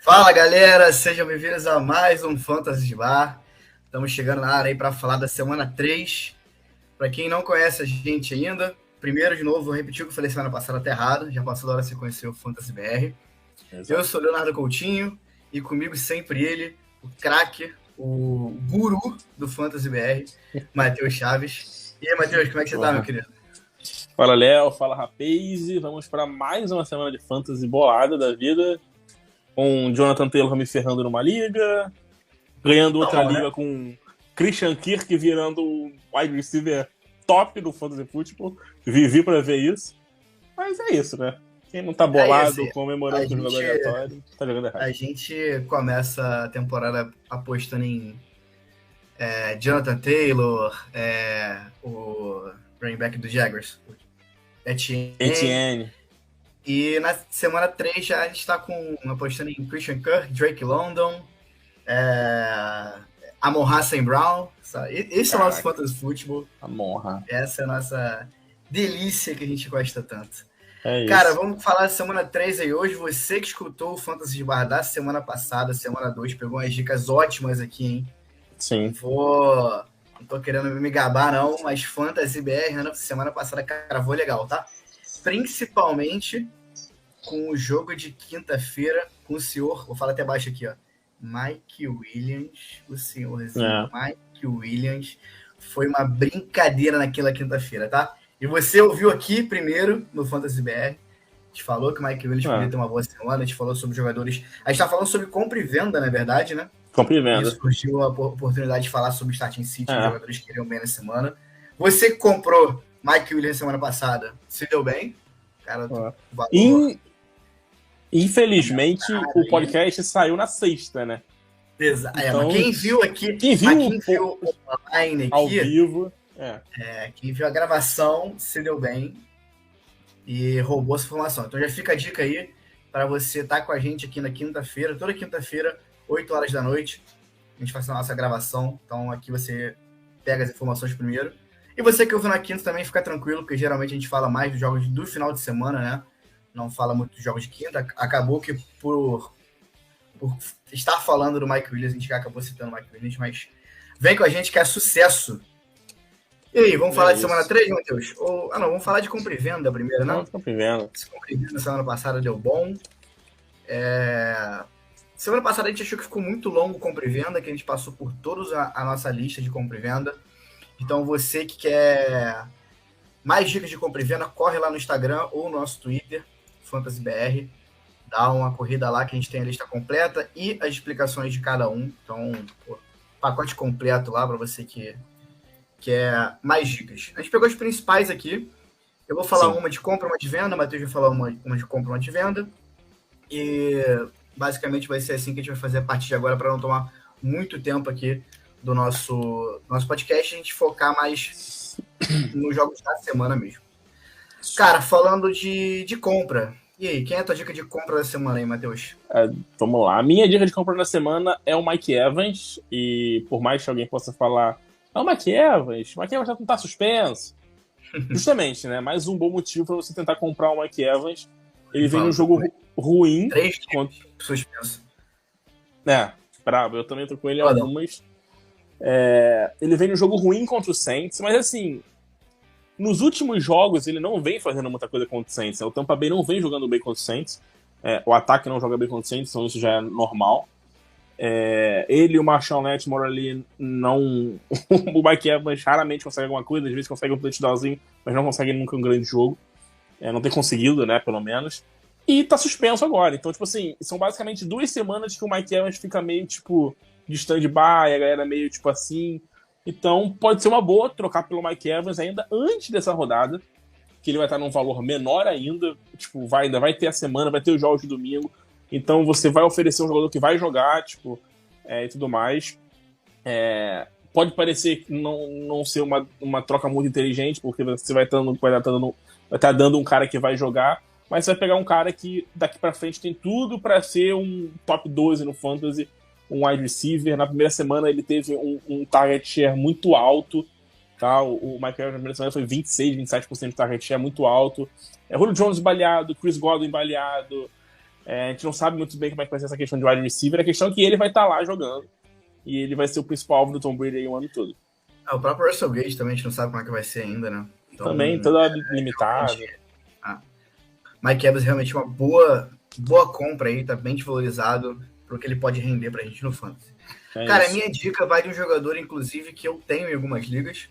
Fala galera, sejam bem-vindos a mais um Fantasy Bar. Estamos chegando na área aí para falar da semana 3. Para quem não conhece a gente ainda, primeiro de novo, vou repetir o que eu falei semana passada, até errado, já passou da hora de você conhecer o Fantasy BR. Exato. Eu sou Leonardo Coutinho e comigo sempre ele, o craque, o guru do Fantasy BR, Matheus Chaves. E aí, Matheus, como é que você tá, meu querido? Fala, Léo. Fala, rapaz. Vamos para mais uma semana de fantasy bolada da vida. Com Jonathan Taylor me ferrando numa liga, ganhando outra Não, né? liga com Christian Kirk virando o wide receiver top do fantasy football. Vivi para ver isso. Mas é isso, né? Quem não tá bolado, isso. comemorando com o jogador aleatório, tá jogando errado. A gente começa a temporada apostando em Jonathan Taylor, o running back do Jaguars, o Etienne. E na semana 3 já a gente está apostando em Christian Kirk, Drake London, Amon-Ra St. Brown. Esse é o nosso fantasy football. Amon-Ra. Essa é a nossa delícia que a gente gosta tanto. É isso. Cara, vamos falar da semana 3 aí hoje. Você que escutou o Fantasy de Bar da semana passada, semana 2, pegou umas dicas ótimas aqui, hein? Sim. Não tô querendo me gabar, não, mas Fantasy BR, né, semana passada, cravou legal, tá? Principalmente com o jogo de quinta-feira com o senhor, vou falar até baixo aqui, ó, Mike Williams, o senhorzinho Mike Williams, foi uma brincadeira naquela quinta-feira, tá? E você ouviu aqui primeiro no Fantasy BR, a gente falou que o Mike Williams podia ter uma boa semana, a gente falou sobre jogadores, a gente tá falando sobre compra e venda, na verdade, né? Compra e venda. E surgiu a oportunidade de falar sobre Starting City, os jogadores que iriam bem na semana. Você que comprou Mike Williams semana passada, se deu bem? Cara, valor... Infelizmente, o podcast saiu na sexta, né? Exato. Então, quem viu aqui, quem viu online aqui, ao vivo, quem viu a gravação se deu bem e roubou essa informação. Então já fica a dica aí para você estar com a gente aqui na quinta-feira, toda quinta-feira, 8 horas da noite, a gente faz a nossa gravação. Então aqui você pega as informações primeiro. E você que ouviu na quinta também fica tranquilo, porque geralmente a gente fala mais dos jogos do final de semana, né? Não fala muito dos jogos de quinta. Acabou que por estar falando do Mike Williams, a gente acabou citando o Mike Williams, mas vem com a gente que é sucesso. E aí, vamos falar de semana 3, Matheus? Não, vamos falar de compra e venda primeiro, né? Compra e venda. Esse compra e venda na semana passada deu bom. Semana passada a gente achou que ficou muito longo o compra e venda, que a gente passou por toda a nossa lista de compra e venda. Então você que quer mais dicas de compra e venda, corre lá no Instagram ou no nosso Twitter, FantasyBR, dá uma corrida lá que a gente tem a lista completa e as explicações de cada um. Então, pacote completo lá para você que quer mais dicas. A gente pegou as principais aqui. Eu vou falar uma de compra, uma de venda. O Matheus vai falar uma de compra, uma de venda. E basicamente vai ser assim que a gente vai fazer a partir de agora para não tomar muito tempo aqui do nosso podcast. A gente focar mais nos jogos da semana mesmo. Cara, falando de compra. E aí, quem é a tua dica de compra da semana aí, Matheus? Vamos lá. A minha dica de compra da semana é o Mike Evans. E por mais que alguém possa falar, o Mike Evans já não tá suspenso. Justamente, né? Mais um bom motivo para você tentar comprar o Mike Evans. Ele vem num jogo ruim. 3 suspenso. Bravo. Eu também tô com ele algumas. Ele vem num jogo ruim contra o Saints, mas assim, nos últimos jogos ele não vem fazendo muita coisa contra o Saints. O Tampa Bay não vem jogando bem contra o Saints. O ataque não joga bem contra o Saints, então isso já é normal. Ele e o Marshawn Lattimore ali não... o Mike Evans raramente consegue alguma coisa, às vezes consegue um touchdownzinho, mas não consegue nunca um grande jogo. Não tem conseguido, né, pelo menos. E tá suspenso agora. Então, tipo assim, são basicamente 2 semanas que o Mike Evans fica meio, tipo, de stand-by, a galera meio, tipo assim. Então, pode ser uma boa trocar pelo Mike Evans ainda antes dessa rodada, que ele vai estar num valor menor ainda. Tipo, ainda vai ter a semana, vai ter os jogos de domingo. Então, você vai oferecer um jogador que vai jogar, tipo, e tudo mais. Pode parecer não ser uma troca muito inteligente, porque você vai estar dando um cara que vai jogar, mas você vai pegar um cara que daqui pra frente tem tudo pra ser um top 12 no Fantasy, um wide receiver. Na primeira semana ele teve um target share muito alto, tá? O Mike Evans na primeira semana foi 26, 27% de target share, muito alto. Julio Jones baleado, Chris Godwin baleado, A gente não sabe muito bem como é que vai ser essa questão de wide receiver. A questão é que ele vai estar lá jogando. E ele vai ser o principal alvo do Tom Brady aí o ano todo. O próprio Russell Gage também, a gente não sabe como é que vai ser ainda, né? Então, também, toda limitada. Mike Evans realmente uma boa compra aí, tá bem desvalorizado pro que ele pode render pra gente no fantasy. Cara, isso. A minha dica vai de um jogador, inclusive, que eu tenho em algumas ligas.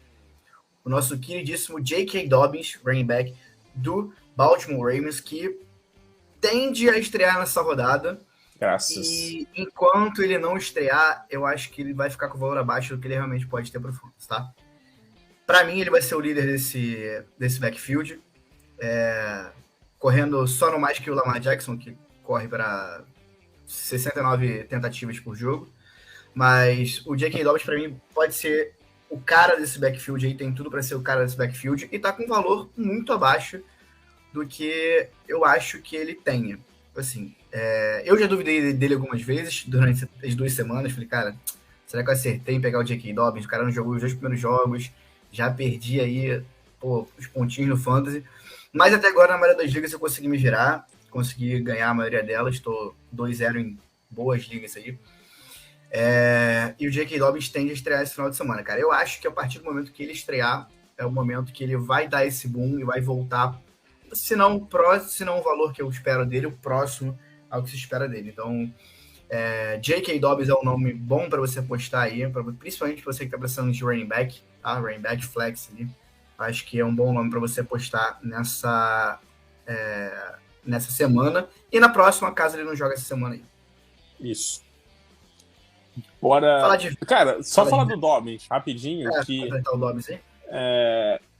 O nosso queridíssimo J.K. Dobbins, running back do Baltimore Ravens, que tende a estrear nessa rodada. Graças. E enquanto ele não estrear, eu acho que ele vai ficar com o valor abaixo do que ele realmente pode ter pro fantasy, tá? Pra mim, ele vai ser o líder desse backfield. Correndo só no mais que o Lamar Jackson, que corre para 69 tentativas por jogo. Mas o J.K. Dobbins, para mim, pode ser o cara desse backfield aí, tem tudo para ser o cara desse backfield, e tá com um valor muito abaixo do que eu acho que ele tenha. Assim, eu já duvidei dele algumas vezes durante as 2 semanas. Falei, cara, será que eu acertei em pegar o J.K. Dobbins? O cara não jogou os 2 primeiros jogos, já perdi aí os pontinhos no fantasy. Mas até agora, na maioria das ligas, eu consegui me virar, consegui ganhar a maioria delas. Estou 2-0 em boas ligas aí. E o J.K. Dobbins tende a estrear esse final de semana, cara. Eu acho que a partir do momento que ele estrear, é o momento que ele vai dar esse boom e vai voltar, se não o valor que eu espero dele, o próximo ao que se espera dele. Então, J.K. Dobbins é um nome bom para você apostar aí, principalmente para você que está precisando de running back, tá? Running back flex ali. Acho que é um bom nome para você apostar nessa semana. E na próxima, caso ele não jogue essa semana aí. Isso. Bora. Cara, só falar do Dobbins, rapidinho. O Dobbins aí.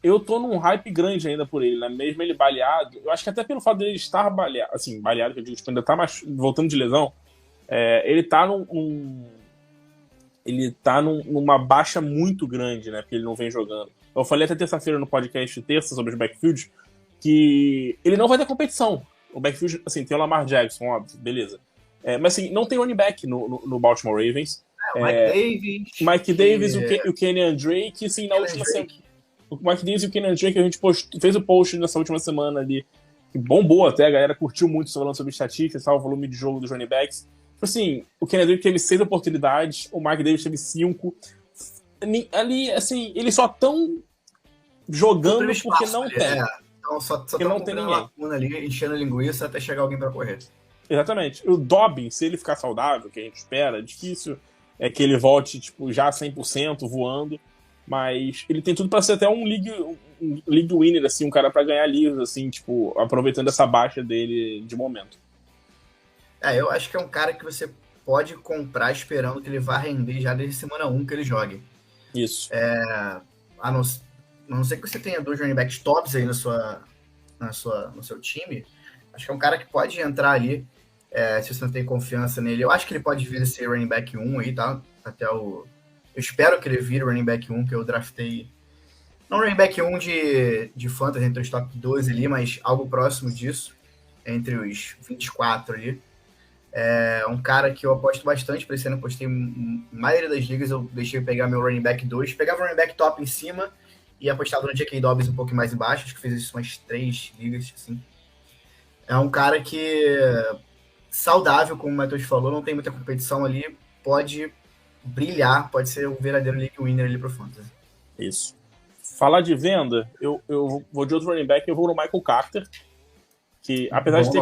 Eu tô num hype grande ainda por ele, né? Mesmo ele baleado. Eu acho que até pelo fato dele estar baleado, assim, baleado, que eu digo, tipo, ainda tá voltando de lesão. Ele tá numa baixa muito grande, né? Porque ele não vem jogando. Eu falei até terça-feira no podcast terça sobre os backfields que ele não vai ter competição. O backfield, assim, tem o Lamar Jackson, óbvio, beleza. Mas assim, não tem running back no Baltimore Ravens. Mike Davis, o Kenyan Drake, assim, na última semana. O Mike Davis e o Kenyan Drake, a gente fez o post nessa última semana ali, que bombou até, a galera curtiu muito falando sobre estatísticas, o volume de jogo dos running backs. Tipo assim, o Kenyan Drake teve 6 oportunidades, o Mike Davis teve 5. Ali, assim, eles só estão jogando porque não tem. Então só não tem ninguém ali, enchendo linguiça até chegar alguém para correr. Exatamente. O Dobbins, se ele ficar saudável, que a gente espera, é difícil que ele volte tipo, já 100% voando, mas ele tem tudo para ser até um league winner, assim, um cara para ganhar livros, assim, tipo, aproveitando essa baixa dele de momento. Eu acho que é um cara que você pode comprar esperando que ele vá render já desde semana 1 que ele jogue. Isso. A não ser que você tenha 2 running backs tops aí no seu time, acho que é um cara que pode entrar ali, se você não tem confiança nele. Eu acho que ele pode vir a ser running back 1 aí, tá? Eu espero que ele vire running back 1, que eu draftei. Não running back 1 de fantasy entre os top 12 ali, mas algo próximo disso, entre os 24 ali. Um cara que eu aposto bastante para esse ano. Apostei em maioria das ligas, eu deixei pegar meu running back 2, pegava o running back top em cima e apostava no J.K. Dobbins um pouco mais embaixo. Acho que fiz isso umas 3 ligas, assim. É um cara que, saudável, como o Matheus falou, não tem muita competição ali, pode brilhar, pode ser um verdadeiro league winner ali pro fantasy. Isso. Falar de venda, eu vou de outro running back, eu vou no Michael Carter, que apesar de ter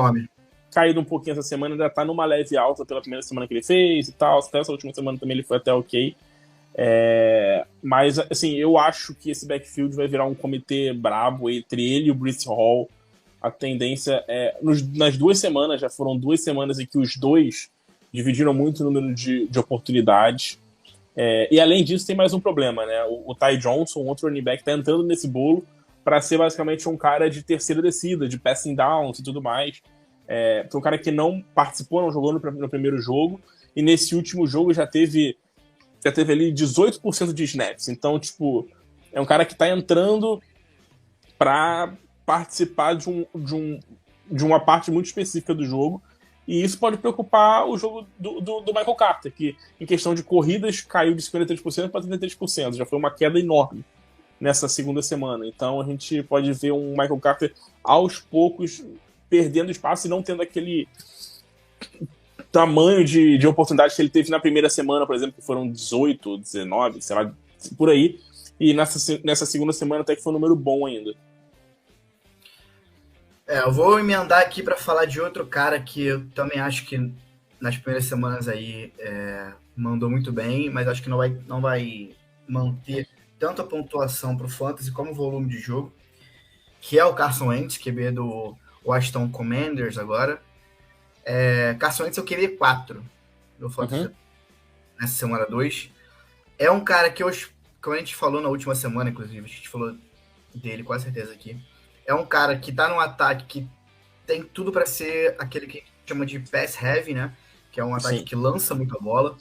caído um pouquinho essa semana, ainda tá numa leve alta pela primeira semana que ele fez e tal, até essa última semana também ele foi até ok. Mas, assim, eu acho que esse backfield vai virar um comitê brabo entre ele e o Breece Hall. A tendência nas 2 semanas, já foram 2 semanas em que os dois dividiram muito o número de oportunidades. E além disso, tem mais um problema, né? O Ty Johnson, outro running back, tá entrando nesse bolo para ser basicamente um cara de terceira descida, de passing downs e tudo mais. Um cara que não participou, não jogou no primeiro jogo, e nesse último jogo já teve ali 18% de snaps. Então, tipo, é um cara que tá entrando para participar de uma parte muito específica do jogo, e isso pode preocupar o jogo do Michael Carter, que em questão de corridas caiu de 53% para 33%, já foi uma queda enorme nessa segunda semana. Então a gente pode ver um Michael Carter aos poucos perdendo espaço e não tendo tamanho de oportunidades que ele teve na primeira semana, por exemplo, que foram 18, 19, sei lá, por aí. E nessa segunda semana até que foi um número bom ainda. Eu vou emendar aqui para falar de outro cara que eu também acho que nas primeiras semanas aí mandou muito bem, mas acho que não vai manter tanto a pontuação para o Fantasy como o volume de jogo, que é o Carson Wentz, QB do Washington Commanders agora. Carson Wentz é o QB 4 do Fantasy nessa semana 2. É um cara que como a gente falou na última semana, inclusive, a gente falou dele com certeza aqui. É um cara que tá num ataque que tem tudo para ser aquele que a gente chama de pass heavy, né? Que é um ataque que lança muita bola.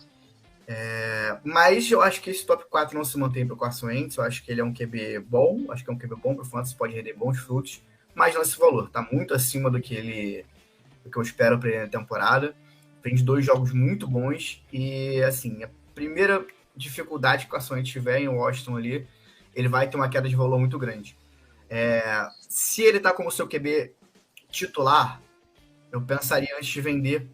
Mas eu acho que esse top 4 não se mantém para o Carson Wentz. Eu acho que ele é um QB bom. Acho que é um QB bom para o Fantasy, pode render bons frutos. Mas não esse valor. Tá muito acima do que eu espero para ele na temporada. Tem 2 jogos muito bons. E, assim, a primeira dificuldade que o Carson Wentz tiver em Washington ali, ele vai ter uma queda de valor muito grande. Se ele tá como seu QB titular, eu pensaria antes de vender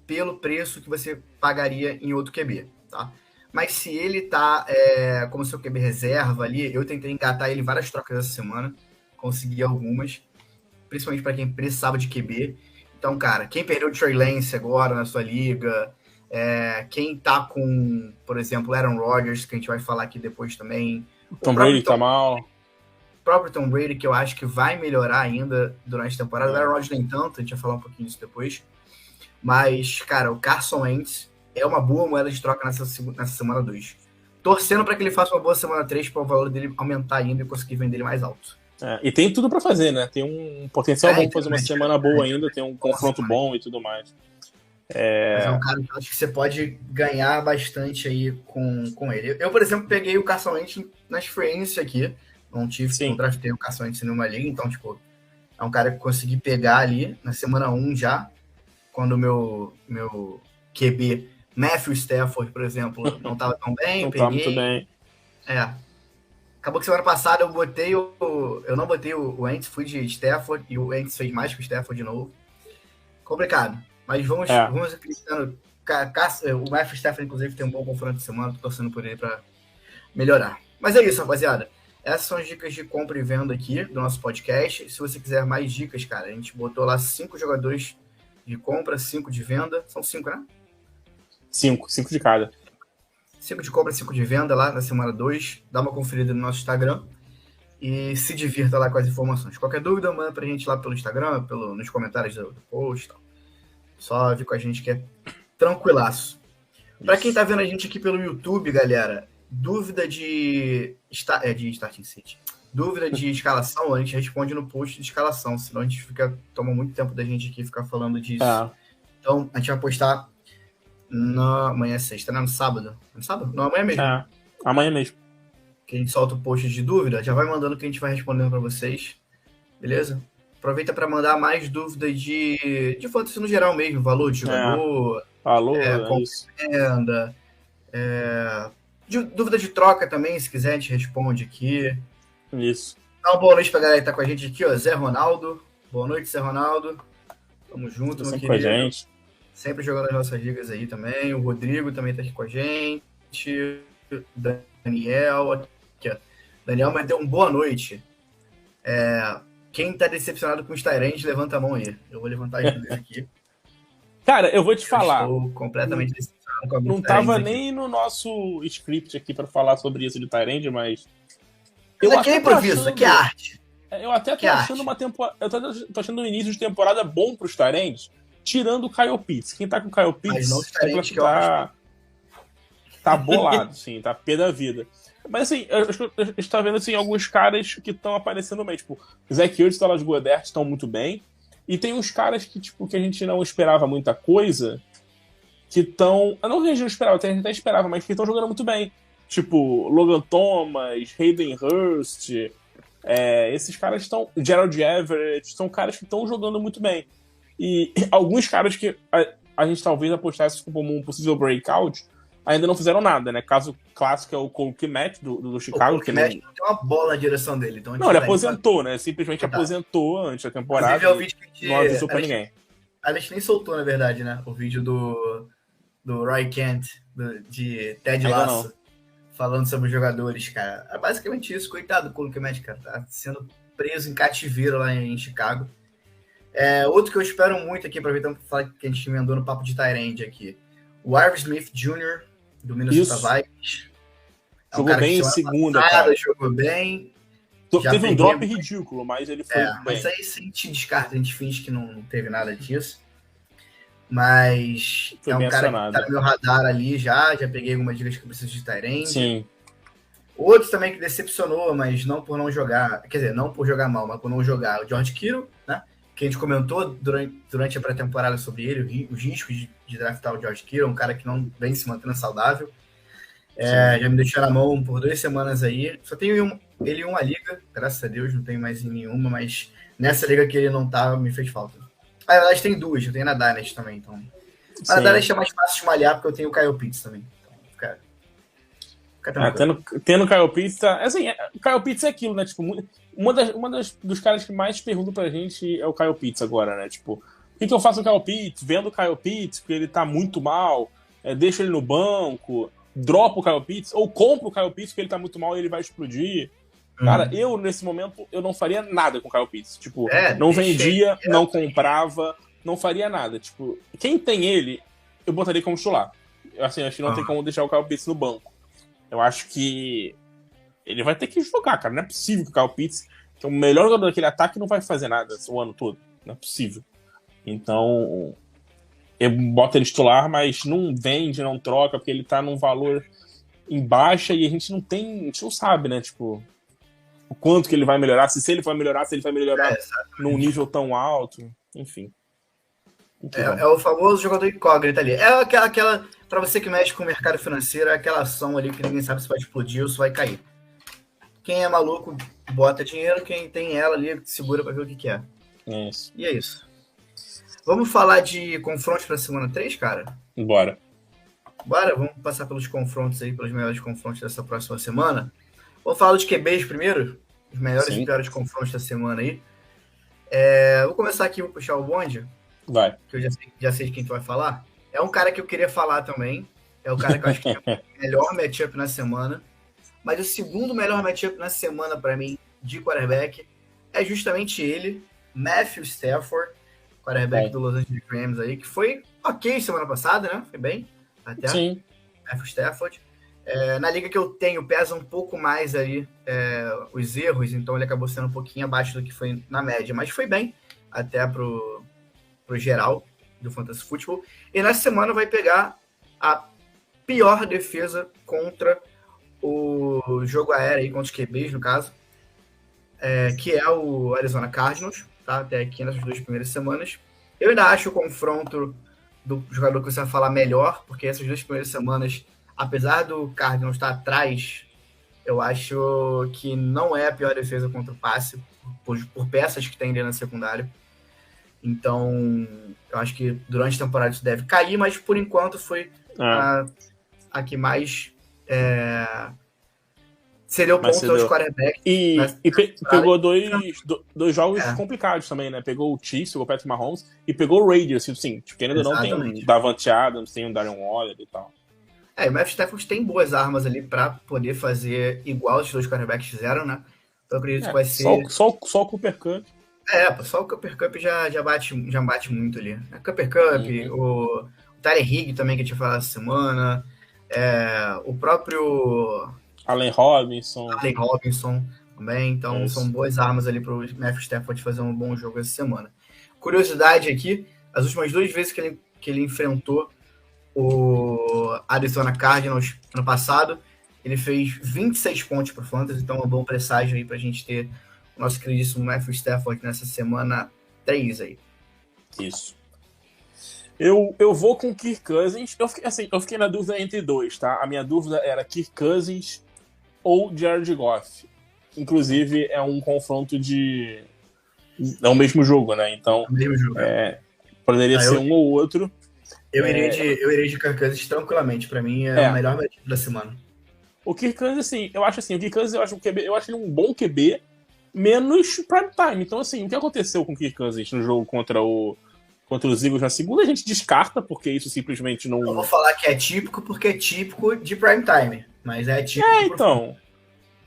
pelo preço que você pagaria em outro QB, tá? Mas se ele tá como seu QB reserva ali, eu tentei engatar ele várias trocas essa semana, consegui algumas, principalmente para quem precisava de QB. Então, cara, quem perdeu o Trey Lance agora na sua liga, quem tá com, por exemplo, Aaron Rodgers, que a gente vai falar aqui depois também. O Tom Brady tá mal. O próprio Tom Brady, que eu acho que vai melhorar ainda durante a temporada. O Aaron Rodgers nem tanto, a gente vai falar um pouquinho disso depois. Mas, cara, o Carson Wentz é uma boa moeda de troca nessa semana 2. Torcendo para que ele faça uma boa semana 3 para o valor dele aumentar ainda e conseguir vender ele mais alto. E tem tudo para fazer, né? Tem um potencial bom para fazer uma semana boa ainda, tem um confronto bom e tudo mais. Mas é um cara que eu acho que você pode ganhar bastante aí com ele. Eu, por exemplo, peguei o Carson Wentz nas free agency aqui. Não draftei o Carson Wentz em nenhuma liga, então, tipo, é um cara que eu consegui pegar ali na semana 1 já, quando o meu QB Matthew Stafford, por exemplo, não estava tão bem. Não estava muito bem. Acabou que semana passada eu não botei o Wentz, fui de Stafford, e o Wentz fez mais que o Stafford de novo. Complicado. Mas vamos acreditando. O Matthew Stafford, inclusive, tem um bom confronto de semana, tô torcendo por ele para melhorar. Mas é isso, rapaziada. Essas são as dicas de compra e venda aqui do nosso podcast. Se você quiser mais dicas, cara, a gente botou lá 5 jogadores de compra, 5 de venda. São 5, né? 5 de cada. 5 de compra, 5 de venda lá na semana 2. Dá uma conferida no nosso Instagram e se divirta lá com as informações. Qualquer dúvida, manda pra gente lá pelo Instagram, nos comentários do post. Tal. Só vir com a gente que é tranquilaço. Pra quem tá vendo a gente aqui pelo YouTube, galera, dúvida de Starting City. Dúvida de escalação, a gente responde no post de escalação, senão a gente toma muito tempo da gente aqui ficar falando disso. Então, a gente vai postar amanhã é sexta, né? No sábado. No sábado? Não, amanhã mesmo. Amanhã mesmo. Que a gente solta o post de dúvida, já vai mandando que a gente vai respondendo para vocês. Beleza? Aproveita para mandar mais dúvidas de fantasy no geral mesmo, valor de jogador, venda, dúvida de troca também, se quiser a gente responde aqui. Isso. Dá uma boa noite pra galera que tá com a gente aqui, ó, Zé Ronaldo. Boa noite, Zé Ronaldo. Tamo junto, meu querido. Com a gente. Sempre jogando as nossas ligas aí também. O Rodrigo também tá aqui com a gente. Daniel. Aqui, ó. Daniel, mas deu uma boa noite. Quem tá decepcionado com os Tyrants, levanta a mão aí. Eu vou levantar as duas aqui. Cara, eu vou te falar. Estou completamente decepcionado com a Não tava nem no nosso script aqui pra falar sobre isso de Tyrant, mas... Aqui é improviso, aqui é arte. Eu até tô achando uma temporada. Eu tô achando um início de temporada bom pros Tyrants, tirando o Kyle Pitts. Quem tá com o Kyle Pitts tá bolado, sim, tá pé da vida. Mas assim, a gente tá vendo assim, alguns caras que estão aparecendo bem. Tipo, Zach Ertz e Dallas Goedert estão muito bem. E tem uns caras que, tipo, que a gente não esperava muita coisa, que estão. Não que a gente não esperava, a gente até esperava, mas que estão jogando muito bem. Tipo, Logan Thomas, Hayden Hurst, esses caras estão. Gerald Everett, são caras que estão jogando muito bem. E alguns caras que a gente talvez apostasse como um possível breakout ainda não fizeram nada, né? Caso clássico é o Cole Kmet do Chicago. O Cole Kmet não tem uma bola na direção dele. Então não, ele aposentou, né? Simplesmente aposentou antes da temporada. Inclusive, não avisou pra ninguém. A gente nem soltou, na verdade, né? O vídeo do Roy Kent, de Ted Ainda Lasso, não. falando sobre os jogadores, cara. É basicamente isso. Coitado do Cole Kmet, cara. Tá sendo preso em cativeiro lá em Chicago. Outro que eu espero muito aqui, aproveitando para falar que a gente emendou no papo de Tyrande aqui. O Irv Smith Jr., do Minnesota Isso. Vikings. É um Jogou cara que bem em semana segunda, passada cara. jogou bem. Já Teve um peguei, drop ridículo, mas ele foi bem. mas aí a gente descarta, a gente finge que não teve nada disso. Mas Foi é bem um cara acionado. que tá no meu radar ali já peguei algumas dicas que eu preciso de Tyrande. Sim. Outro também que decepcionou, mas não por não jogar, quer dizer, não por jogar mal, mas por não jogar, o George Kittle, né? Que a gente comentou durante a pré-temporada sobre ele, os riscos de draftar o George Kittle, um cara que não vem se mantendo saudável. Já me deixou na mão por 2 semanas aí. Só tenho ele em uma liga, graças a Deus, não tenho mais em nenhuma, mas nessa liga que ele não tá, me fez falta. Na verdade, tem 2, eu tenho na Dynasty também, então. Mas na Dynasty é mais fácil de malhar, porque eu tenho o Kyle Pitts também. Então, fica tranquilo. Tendo o Kyle Pitts, assim, o Kyle Pitts é aquilo, né? Tipo, dos caras que mais perguntam pra gente é o Kyle Pitts agora, né? Tipo, o que eu faço com o Kyle Pitts? Vendo o Kyle Pitts, porque ele tá muito mal, deixa ele no banco, dropa o Kyle Pitts, ou compra o Kyle Pitts porque ele tá muito mal e ele vai explodir. Cara, eu, nesse momento, eu não faria nada com o Kyle Pitts. Tipo, não vendia, não comprava, não faria nada. Tipo, quem tem ele, eu botaria como titular. Assim, acho que não tem como deixar o Kyle Pitts no banco. Eu acho que ele vai ter que jogar, cara. Não é possível que o Kyle Pitts, que é o melhor jogador daquele ataque, não vai fazer nada o ano todo. Não é possível. Então, eu boto ele titular, mas não vende, não troca, porque ele tá num valor em baixa e a gente não sabe, né? Tipo, o quanto que ele vai melhorar, se ele vai melhorar, num nível tão alto, enfim. É o famoso jogador incógnito ali. É aquela para você que mexe com o mercado financeiro, é aquela ação ali que ninguém sabe se vai explodir ou se vai cair. Quem é maluco bota dinheiro, quem tem ela ali segura para ver o que é. Isso. E é isso. Vamos falar de confrontos para semana 3, cara? Bora, vamos passar pelos confrontos aí, pelos melhores confrontos dessa próxima semana. Vamos falar dos QBs primeiro, os melhores e piores confrontos da semana aí. Vou começar aqui, vou puxar o bonde. Vai. Que eu já sei de quem tu vai falar. É um cara que eu queria falar também. É o cara que eu acho que é o melhor matchup na semana. Mas o segundo melhor matchup na semana para mim, de quarterback, é justamente ele, Matthew Stafford, quarterback do Los Angeles Rams aí, que foi ok semana passada, né? Foi bem, até. Sim. Matthew Stafford. Na liga que eu tenho, pesa um pouco mais aí os erros, então ele acabou sendo um pouquinho abaixo do que foi na média, mas foi bem, até pro geral do Fantasy Football. E nessa semana vai pegar a pior defesa contra o jogo aéreo, aí, contra os QBs, no caso, que é o Arizona Cardinals, tá? Até aqui nessas 2 primeiras semanas. Eu ainda acho o confronto do jogador que você vai falar melhor, porque essas 2 primeiras semanas, apesar do Cardinals estar atrás, eu acho que não é a pior defesa contra o passe, por peças que tem ali na secundária. Então, eu acho que durante a temporada isso deve cair, mas por enquanto foi a que mais cedeu pontos aos quarterbacks. E pegou dois jogos complicados também, né? Pegou o Chiefs, pegou o Patrick Mahomes, e pegou o Raiders, assim, querendo ou não, tem um Davante Adams, tem um Darren Waller e tal. O Matthew Stafford tem boas armas ali para poder fazer igual os 2 quarterbacks fizeram, né? Então eu acredito que vai ser... Só o Cooper Kupp. Só o Cooper Kupp já bate muito ali. O Cooper Kupp, o Tyler Higg também, que a gente ia falar essa semana, o próprio... Allen Robinson também, então são boas armas ali para o Matthew Stafford fazer um bom jogo essa semana. Curiosidade aqui, as últimas 2 vezes que ele enfrentou o Arizona Cardinals ano passado, ele fez 26 pontos para o Fantasy, então é um bom presságio aí para a gente ter o nosso queridíssimo Matthew Stafford nessa semana 3 aí. Isso. Eu vou com Kirk Cousins. Eu fiquei na dúvida entre 2, tá? A minha dúvida era Kirk Cousins ou Jared Goff. Inclusive, é um confronto é o mesmo jogo, né? Então, poderia ser um ou outro. Eu irei de Kirk Cousins tranquilamente. Pra mim, é o melhor matchup da semana. O Kirk Cousins, assim, eu acho ele um bom QB, menos prime time. Então, assim, o que aconteceu com o Kirk Cousins no jogo contra o contra os Eagles na segunda, a gente descarta, porque isso simplesmente não... Eu vou falar que é típico, porque é típico de prime time, mas é típico... então...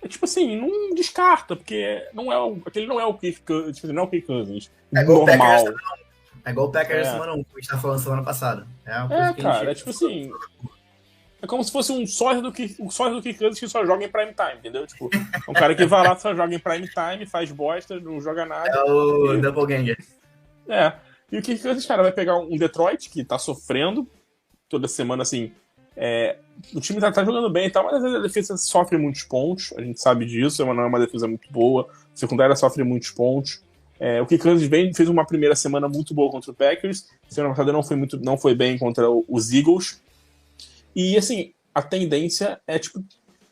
É tipo assim, não descarta, porque aquele não é o Kirk Cousins, não é o Kirk Cousins normal. É igual o Packers semana 1, que a gente tá falando semana passada. Cara, é tipo assim... É como se fosse um sócio do Kirk Cousins que só joga em prime time, entendeu? Tipo, um cara que vai lá, só joga em prime time, faz bosta, não joga nada. É o Doppelganger. E o Kirk Cousins, cara, vai pegar um Detroit que tá sofrendo toda semana, assim... o time tá jogando bem e tal, mas às vezes a defesa sofre muitos pontos, a gente sabe disso, não é uma defesa muito boa, a secundária sofre muitos pontos. O Kirk Cousins fez uma primeira semana muito boa contra o Packers, semana passada não foi bem contra os Eagles, e assim, a tendência é tipo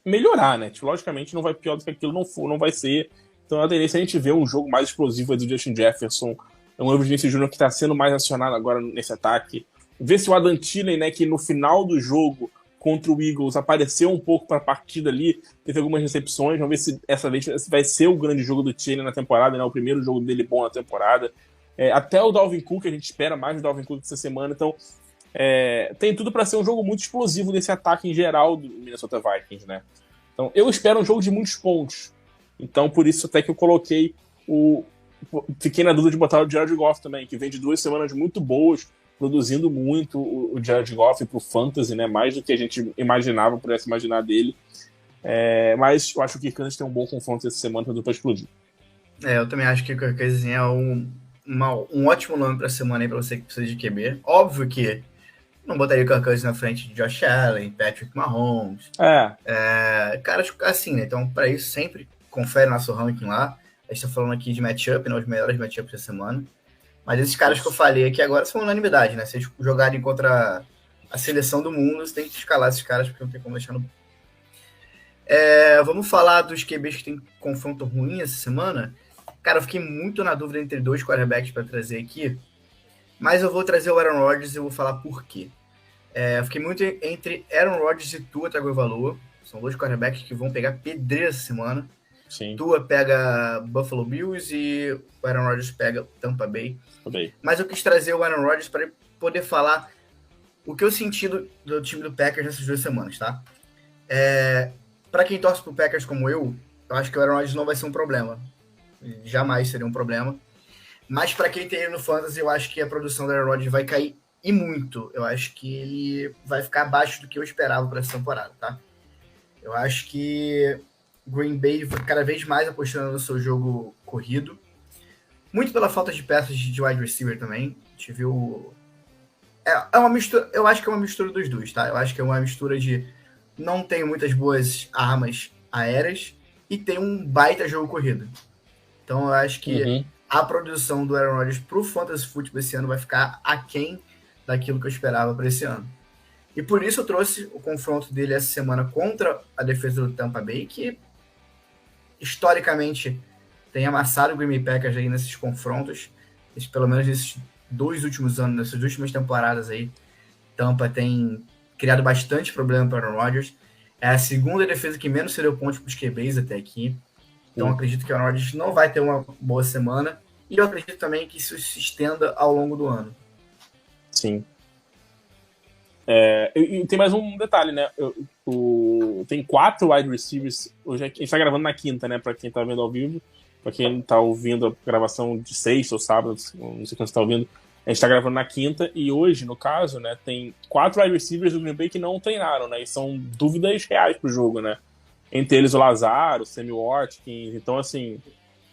melhorar, né? Tipo, logicamente não vai pior do que aquilo, não vai ser. Então a tendência é a gente ver um jogo mais explosivo do Justin Jefferson, um Evan Jr. que tá sendo mais acionado agora nesse ataque. Ver se o Adam Thielen, né, que no final do jogo contra o Eagles apareceu um pouco para a partida ali, teve algumas recepções, vamos ver se essa vez vai ser o grande jogo do Thielen na temporada, né, o primeiro jogo dele bom na temporada. Até o Dalvin Cook, a gente espera mais do Dalvin Cook essa semana, então tem tudo para ser um jogo muito explosivo desse ataque em geral do Minnesota Vikings, né. Então eu espero um jogo de muitos pontos, então por isso até que eu coloquei fiquei na dúvida de botar o Jared Goff também, que vem de 2 semanas muito boas, produzindo muito o Jared Goff pro Fantasy, né? Mais do que a gente pudesse imaginar dele. Mas eu acho que o Kirk Cousins tem um bom confronto essa semana para explodir. Eu também acho que o Kirk Cousins é um ótimo nome para a semana aí para você que precisa de QB. Óbvio que não botaria o Kirk Cousins na frente de Josh Allen, Patrick Mahomes. Cara, assim, né? Então, para isso, sempre confere nosso ranking lá. A gente tá falando aqui de matchup, né? Os melhores matchups da semana. Mas esses caras que eu falei aqui agora são unanimidade, né? Se eles jogarem contra a seleção do mundo, você tem que escalar esses caras, porque não tem como deixar no... Vamos falar dos QBs que tem confronto ruim essa semana. Cara, eu fiquei muito na dúvida entre 2 quarterbacks para trazer aqui, mas eu vou trazer o Aaron Rodgers e eu vou falar por quê. Eu fiquei muito entre Aaron Rodgers e Tua Tagovailoa. São 2 quarterbacks que vão pegar pedreira essa semana. Sim. Tua pega Buffalo Bills e o Aaron Rodgers pega Tampa Bay. Mas eu quis trazer o Aaron Rodgers para poder falar o que eu senti do time do Packers nessas 2 semanas, tá? Para quem torce pro Packers como eu acho que o Aaron Rodgers não vai ser um problema. Jamais seria um problema. Mas para quem tem ele no Fantasy, eu acho que a produção do Aaron Rodgers vai cair e muito. Eu acho que ele vai ficar abaixo do que eu esperava para essa temporada, tá? Eu acho que Green Bay cada vez mais apostando no seu jogo corrido. Muito pela falta de peças de wide receiver também. A gente viu... É uma mistura... Eu acho que é uma mistura dos dois, tá? Eu acho que é uma mistura de não tem muitas boas armas aéreas e tem um baita jogo corrido. Então eu acho que a produção do Aaron Rodgers pro Fantasy Football esse ano vai ficar aquém daquilo que eu esperava para esse ano. E por isso eu trouxe o confronto dele essa semana contra a defesa do Tampa Bay, que historicamente tem amassado o Green Bay Packers aí nesses confrontos. Pelo menos nesses 2 últimos anos, nessas últimas temporadas aí, Tampa tem criado bastante problema para o Aaron Rodgers. É a segunda defesa que menos cedeu pontos para os QBs até aqui. Então acredito que o Aaron Rodgers não vai ter uma boa semana. E eu acredito também que isso se estenda ao longo do ano. Sim. E tem mais um detalhe, né? Tem 4 wide receivers. Hoje a gente tá gravando na quinta, né? Pra quem tá vendo ao vivo. Pra quem tá ouvindo a gravação de sexta ou sábado, não sei quando você tá ouvindo. A gente tá gravando na quinta. E hoje, no caso, né? Tem 4 wide receivers do Green Bay que não treinaram, né? E são dúvidas reais pro jogo, né? Entre eles o Lazar, o Sammy Watkins. Então, assim...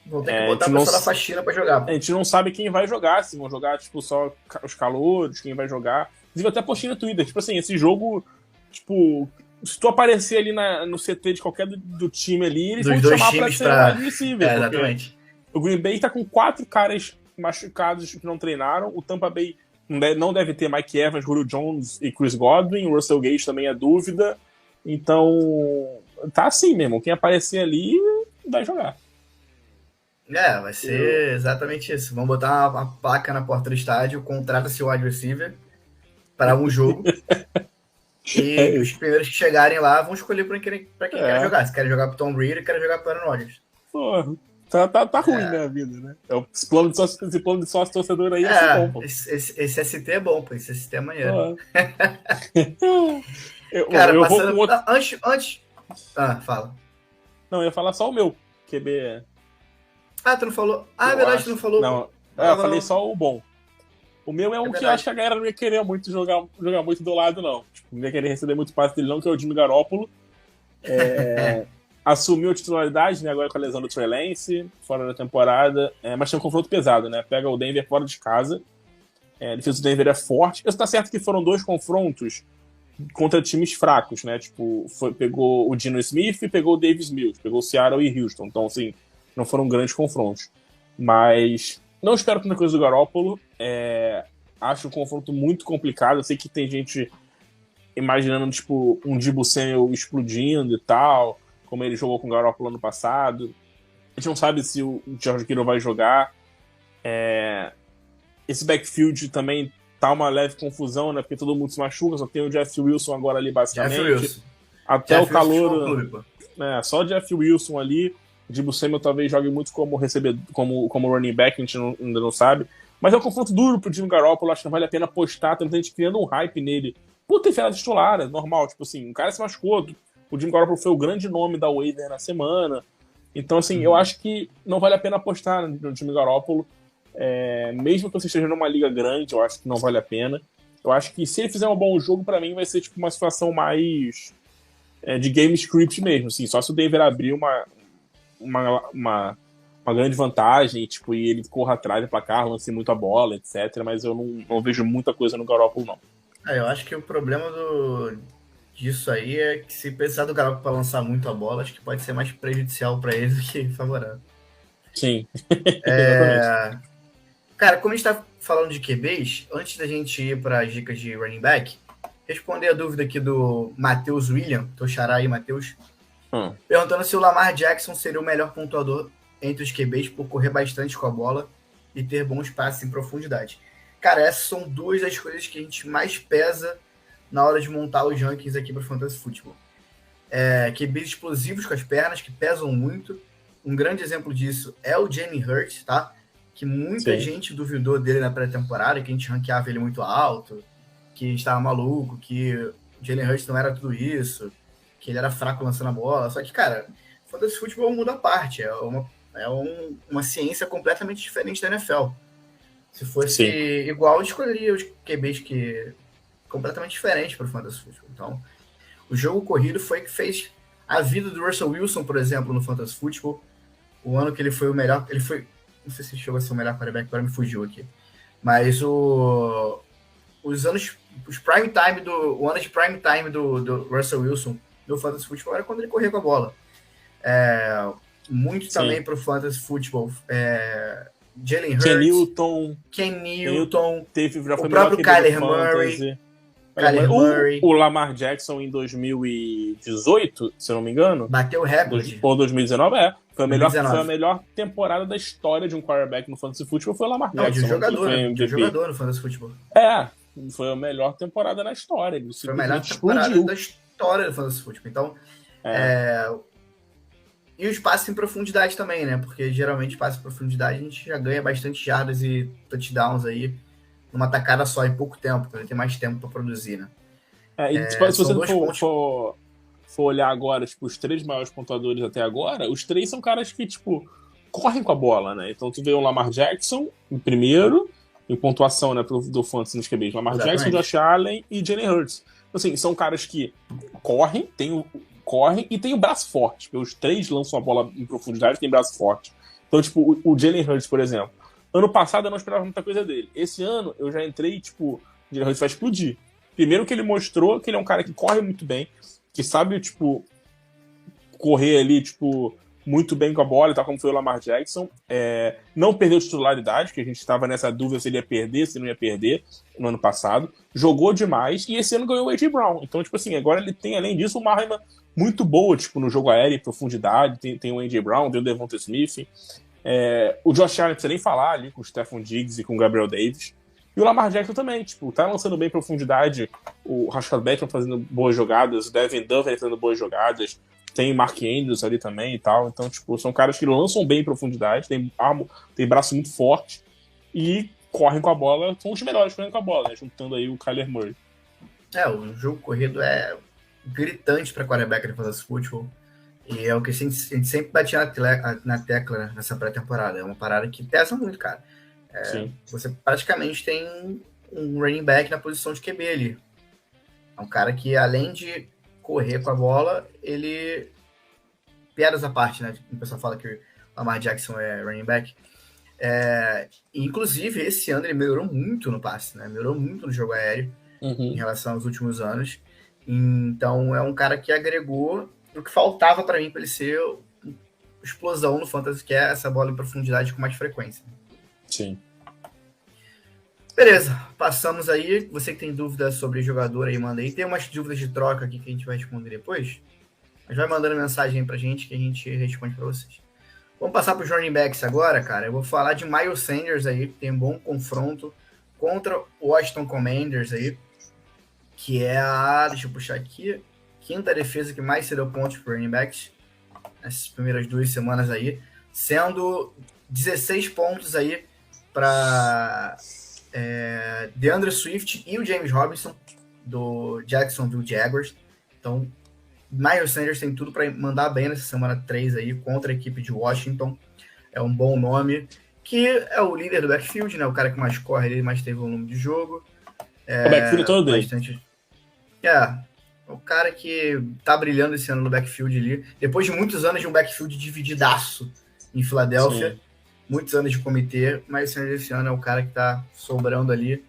Vão ter que botar a pessoa na faxina pra jogar. A gente não sabe quem vai jogar. Se vão jogar, tipo, só os calouros, quem vai jogar... Inclusive, até postei no Twitter, tipo assim, esse jogo, tipo, se tu aparecer ali no CT de qualquer do time ali, eles vão te chamar pra ser wide receiver. Exatamente. O Green Bay tá com 4 caras machucados que não treinaram, o Tampa Bay não deve ter Mike Evans, Julio Jones e Chris Godwin, o Russell Gage também é dúvida, então tá assim mesmo, quem aparecer ali vai jogar. Vai ser exatamente isso, vão botar uma placa na porta do estádio, contrata-se o wide receiver para um jogo. E os primeiros que chegarem lá vão escolher para quem quer jogar. Se querem jogar pro Tom Brady, querem jogar pro Aaron Rodgers. Porra, Tá ruim, né, a vida, né? Esse plano de sócio torcedor aí é bom, pô. Esse ST é bom, pô. Esse ST é maneiro. Eu vou com outro... Antes... fala. Não, eu ia falar só o meu. QB... tu não falou? É verdade, tu não falou. Não, eu falei só o bom. O meu é um que eu acho que a galera não ia querer muito jogar muito do lado, não. Tipo, não ia querer receber muito passe dele, não, que é o Jimmy Garoppolo. Assumiu a titularidade, né, agora com a lesão do Trey Lance, fora da temporada, mas tem um confronto pesado, né? Pega o Denver fora de casa. A defesa do Denver é forte. Isso tá certo que foram 2 confrontos contra times fracos, né? Tipo, pegou o Geno Smith e pegou o Davis Mills, pegou o Seattle e Houston. Então, assim, não foram grandes confrontos. Mas não espero tanta coisa do Garoppolo. Acho o confronto muito complicado. Eu sei que tem gente imaginando, tipo, um Deebo Samuel explodindo e tal, como ele jogou com o Garoppolo ano passado. A gente não sabe se o George Kittle vai jogar. Esse backfield também tá uma leve confusão, né? Porque todo mundo se machuca, só tem o Jeff Wilson agora ali, basicamente. Até Jeff o calor... só o Jeff Wilson ali. O Deebo Samuel talvez jogue muito como como running back, a gente ainda não sabe. Mas é um confronto duro pro Jimmy Garoppolo, acho que não vale a pena apostar, tem gente criando um hype nele. Por ter ficado titular, é normal, tipo assim, um cara se machucou, o Jimmy Garoppolo foi o grande nome da waiver na semana. Então, assim, eu acho que não vale a pena apostar no Jimmy Garoppolo. Mesmo que você esteja numa liga grande, eu acho que não vale a pena. Eu acho que se ele fizer um bom jogo, pra mim vai ser tipo uma situação mais de game script mesmo, assim, só se o Denver abrir uma grande vantagem, tipo, e ele corra atrás do placar, lance muito a bola, etc. Mas eu não vejo muita coisa no Garoppolo, não. Eu acho que o problema disso aí é que se precisar do Garoppolo para lançar muito a bola, acho que pode ser mais prejudicial para ele do que favorável. Sim. Cara, como a gente tá falando de QBs, antes da gente ir para as dicas de running back, responder a dúvida aqui do Matheus William, teu xará aí, Matheus, perguntando se o Lamar Jackson seria o melhor pontuador entre os QBs por correr bastante com a bola e ter bons passes em profundidade. Cara, essas são 2 das coisas que a gente mais pesa na hora de montar os rankings aqui para o Fantasy Football. QBs explosivos com as pernas, que pesam muito. Um grande exemplo disso é o Jalen Hurts, tá? Que muita gente duvidou dele na pré-temporada, que a gente ranqueava ele muito alto, que a gente estava maluco, que o Jalen Hurts não era tudo isso, que ele era fraco lançando a bola. Só que, cara, o Fantasy Football é um mundo à parte. É uma ciência completamente diferente da NFL. Se fosse igual, eu escolheria os QBs que completamente diferentes para o Fantasy Football. Então, o jogo corrido foi que fez a vida do Russell Wilson, por exemplo, no Fantasy Football. O ano que ele foi o melhor... Ele foi... Não sei se chegou a ser o melhor quarterback, agora me fugiu aqui. Mas os anos... O ano de prime time do Russell Wilson no Fantasy Football era quando ele corria com a bola. Muito também para o Fantasy Football. Jalen Hurts, Ken Newton, o próprio Kyler Murray. O Lamar Jackson em 2018, se eu não me engano. Bateu o recorde. Ou 2019, Foi a melhor temporada da história de um quarterback no Fantasy Football, foi o Lamar Jackson. De um jogador no Fantasy Football. Foi a melhor temporada na história. Ele foi a melhor temporada da história do Fantasy Football. Então, e os passes em profundidade também, né? Porque geralmente passes em profundidade a gente já ganha bastante jardas e touchdowns aí numa tacada só em pouco tempo, então ele tem mais tempo para produzir, né? Se você for olhar agora, tipo, os 3 maiores pontuadores até agora, os 3 são caras que, tipo, correm com a bola, né? Então tu vê o Lamar Jackson em primeiro, em pontuação, né, do Fantasy nos QBs. Lamar Jackson, Josh Allen e Jalen Hurts. Então, assim, são caras que correm e tem o braço forte, porque os 3 lançam a bola em profundidade e tem braço forte. Então, tipo, o Jalen Hurts, por exemplo, ano passado eu não esperava muita coisa dele. Esse ano eu já entrei, tipo, o Jalen Hurts vai explodir. Primeiro que ele mostrou que ele é um cara que corre muito bem, que sabe, tipo, correr ali, tipo, muito bem com a bola, tal como foi o Lamar Jackson. Não perdeu titularidade, que a gente estava nessa dúvida se ele ia perder, se não ia perder no ano passado. Jogou demais e esse ano ganhou o A.J. Brown. Então, tipo assim, agora ele tem, além disso, uma arma muito boa, tipo, no jogo aéreo, em profundidade. Tem o A.J. Brown, tem o Devonta Smith. O Josh Allen, não precisa nem falar ali com o Stephon Diggs e com o Gabriel Davis. E o Lamar Jackson também, tipo, tá lançando bem em profundidade. O Rashad Bateman fazendo boas jogadas, o Devin Duvernay fazendo boas jogadas. tem Mark Andrews ali também e tal. Então, tipo, são caras que lançam bem em profundidade, tem braço muito forte e correm com a bola, são os melhores correndo com a bola, né? Juntando aí o Kyler Murray. O jogo corrido é gritante para quarterback de fantasy football. E é o que a gente sempre batia na tecla nessa pré-temporada. É uma parada que pesa muito, cara. Você praticamente tem um running back na posição de QB ali. É um cara que, além de correr com a bola, ele piada essa parte, né? O pessoal fala que o Lamar Jackson é running back. Inclusive, esse ano ele melhorou muito no passe, né? Melhorou muito no jogo aéreo em relação aos últimos anos. Então, é um cara que agregou o que faltava para mim para ele ser explosão no fantasy, que é essa bola em profundidade com mais frequência. Sim. Beleza, passamos aí. Você que tem dúvidas sobre jogador aí, manda aí. Tem umas dúvidas de troca aqui que a gente vai responder depois. Mas vai mandando mensagem pra gente que a gente responde pra vocês. Vamos passar para os running backs agora, cara. Eu vou falar de Miles Sanders aí, que tem um bom confronto contra o Washington Commanders aí, que é deixa eu puxar aqui, quinta defesa que mais cedeu pontos para running backs nessas primeiras 2 semanas aí, sendo 16 pontos aí para DeAndre Swift e o James Robinson do Jacksonville Jaguars. Então, Miles Sanders tem tudo para mandar bem nessa semana 3 aí contra a equipe de Washington. É um bom nome, que é o líder do backfield, né? O cara que mais corre, ele mais teve volume de jogo. O backfield todo dele. O cara que tá brilhando esse ano no backfield ali. Depois de muitos anos de um backfield divididaço em Filadélfia. Sim. Muitos anos de comitê, mas esse ano é o cara que tá sobrando ali.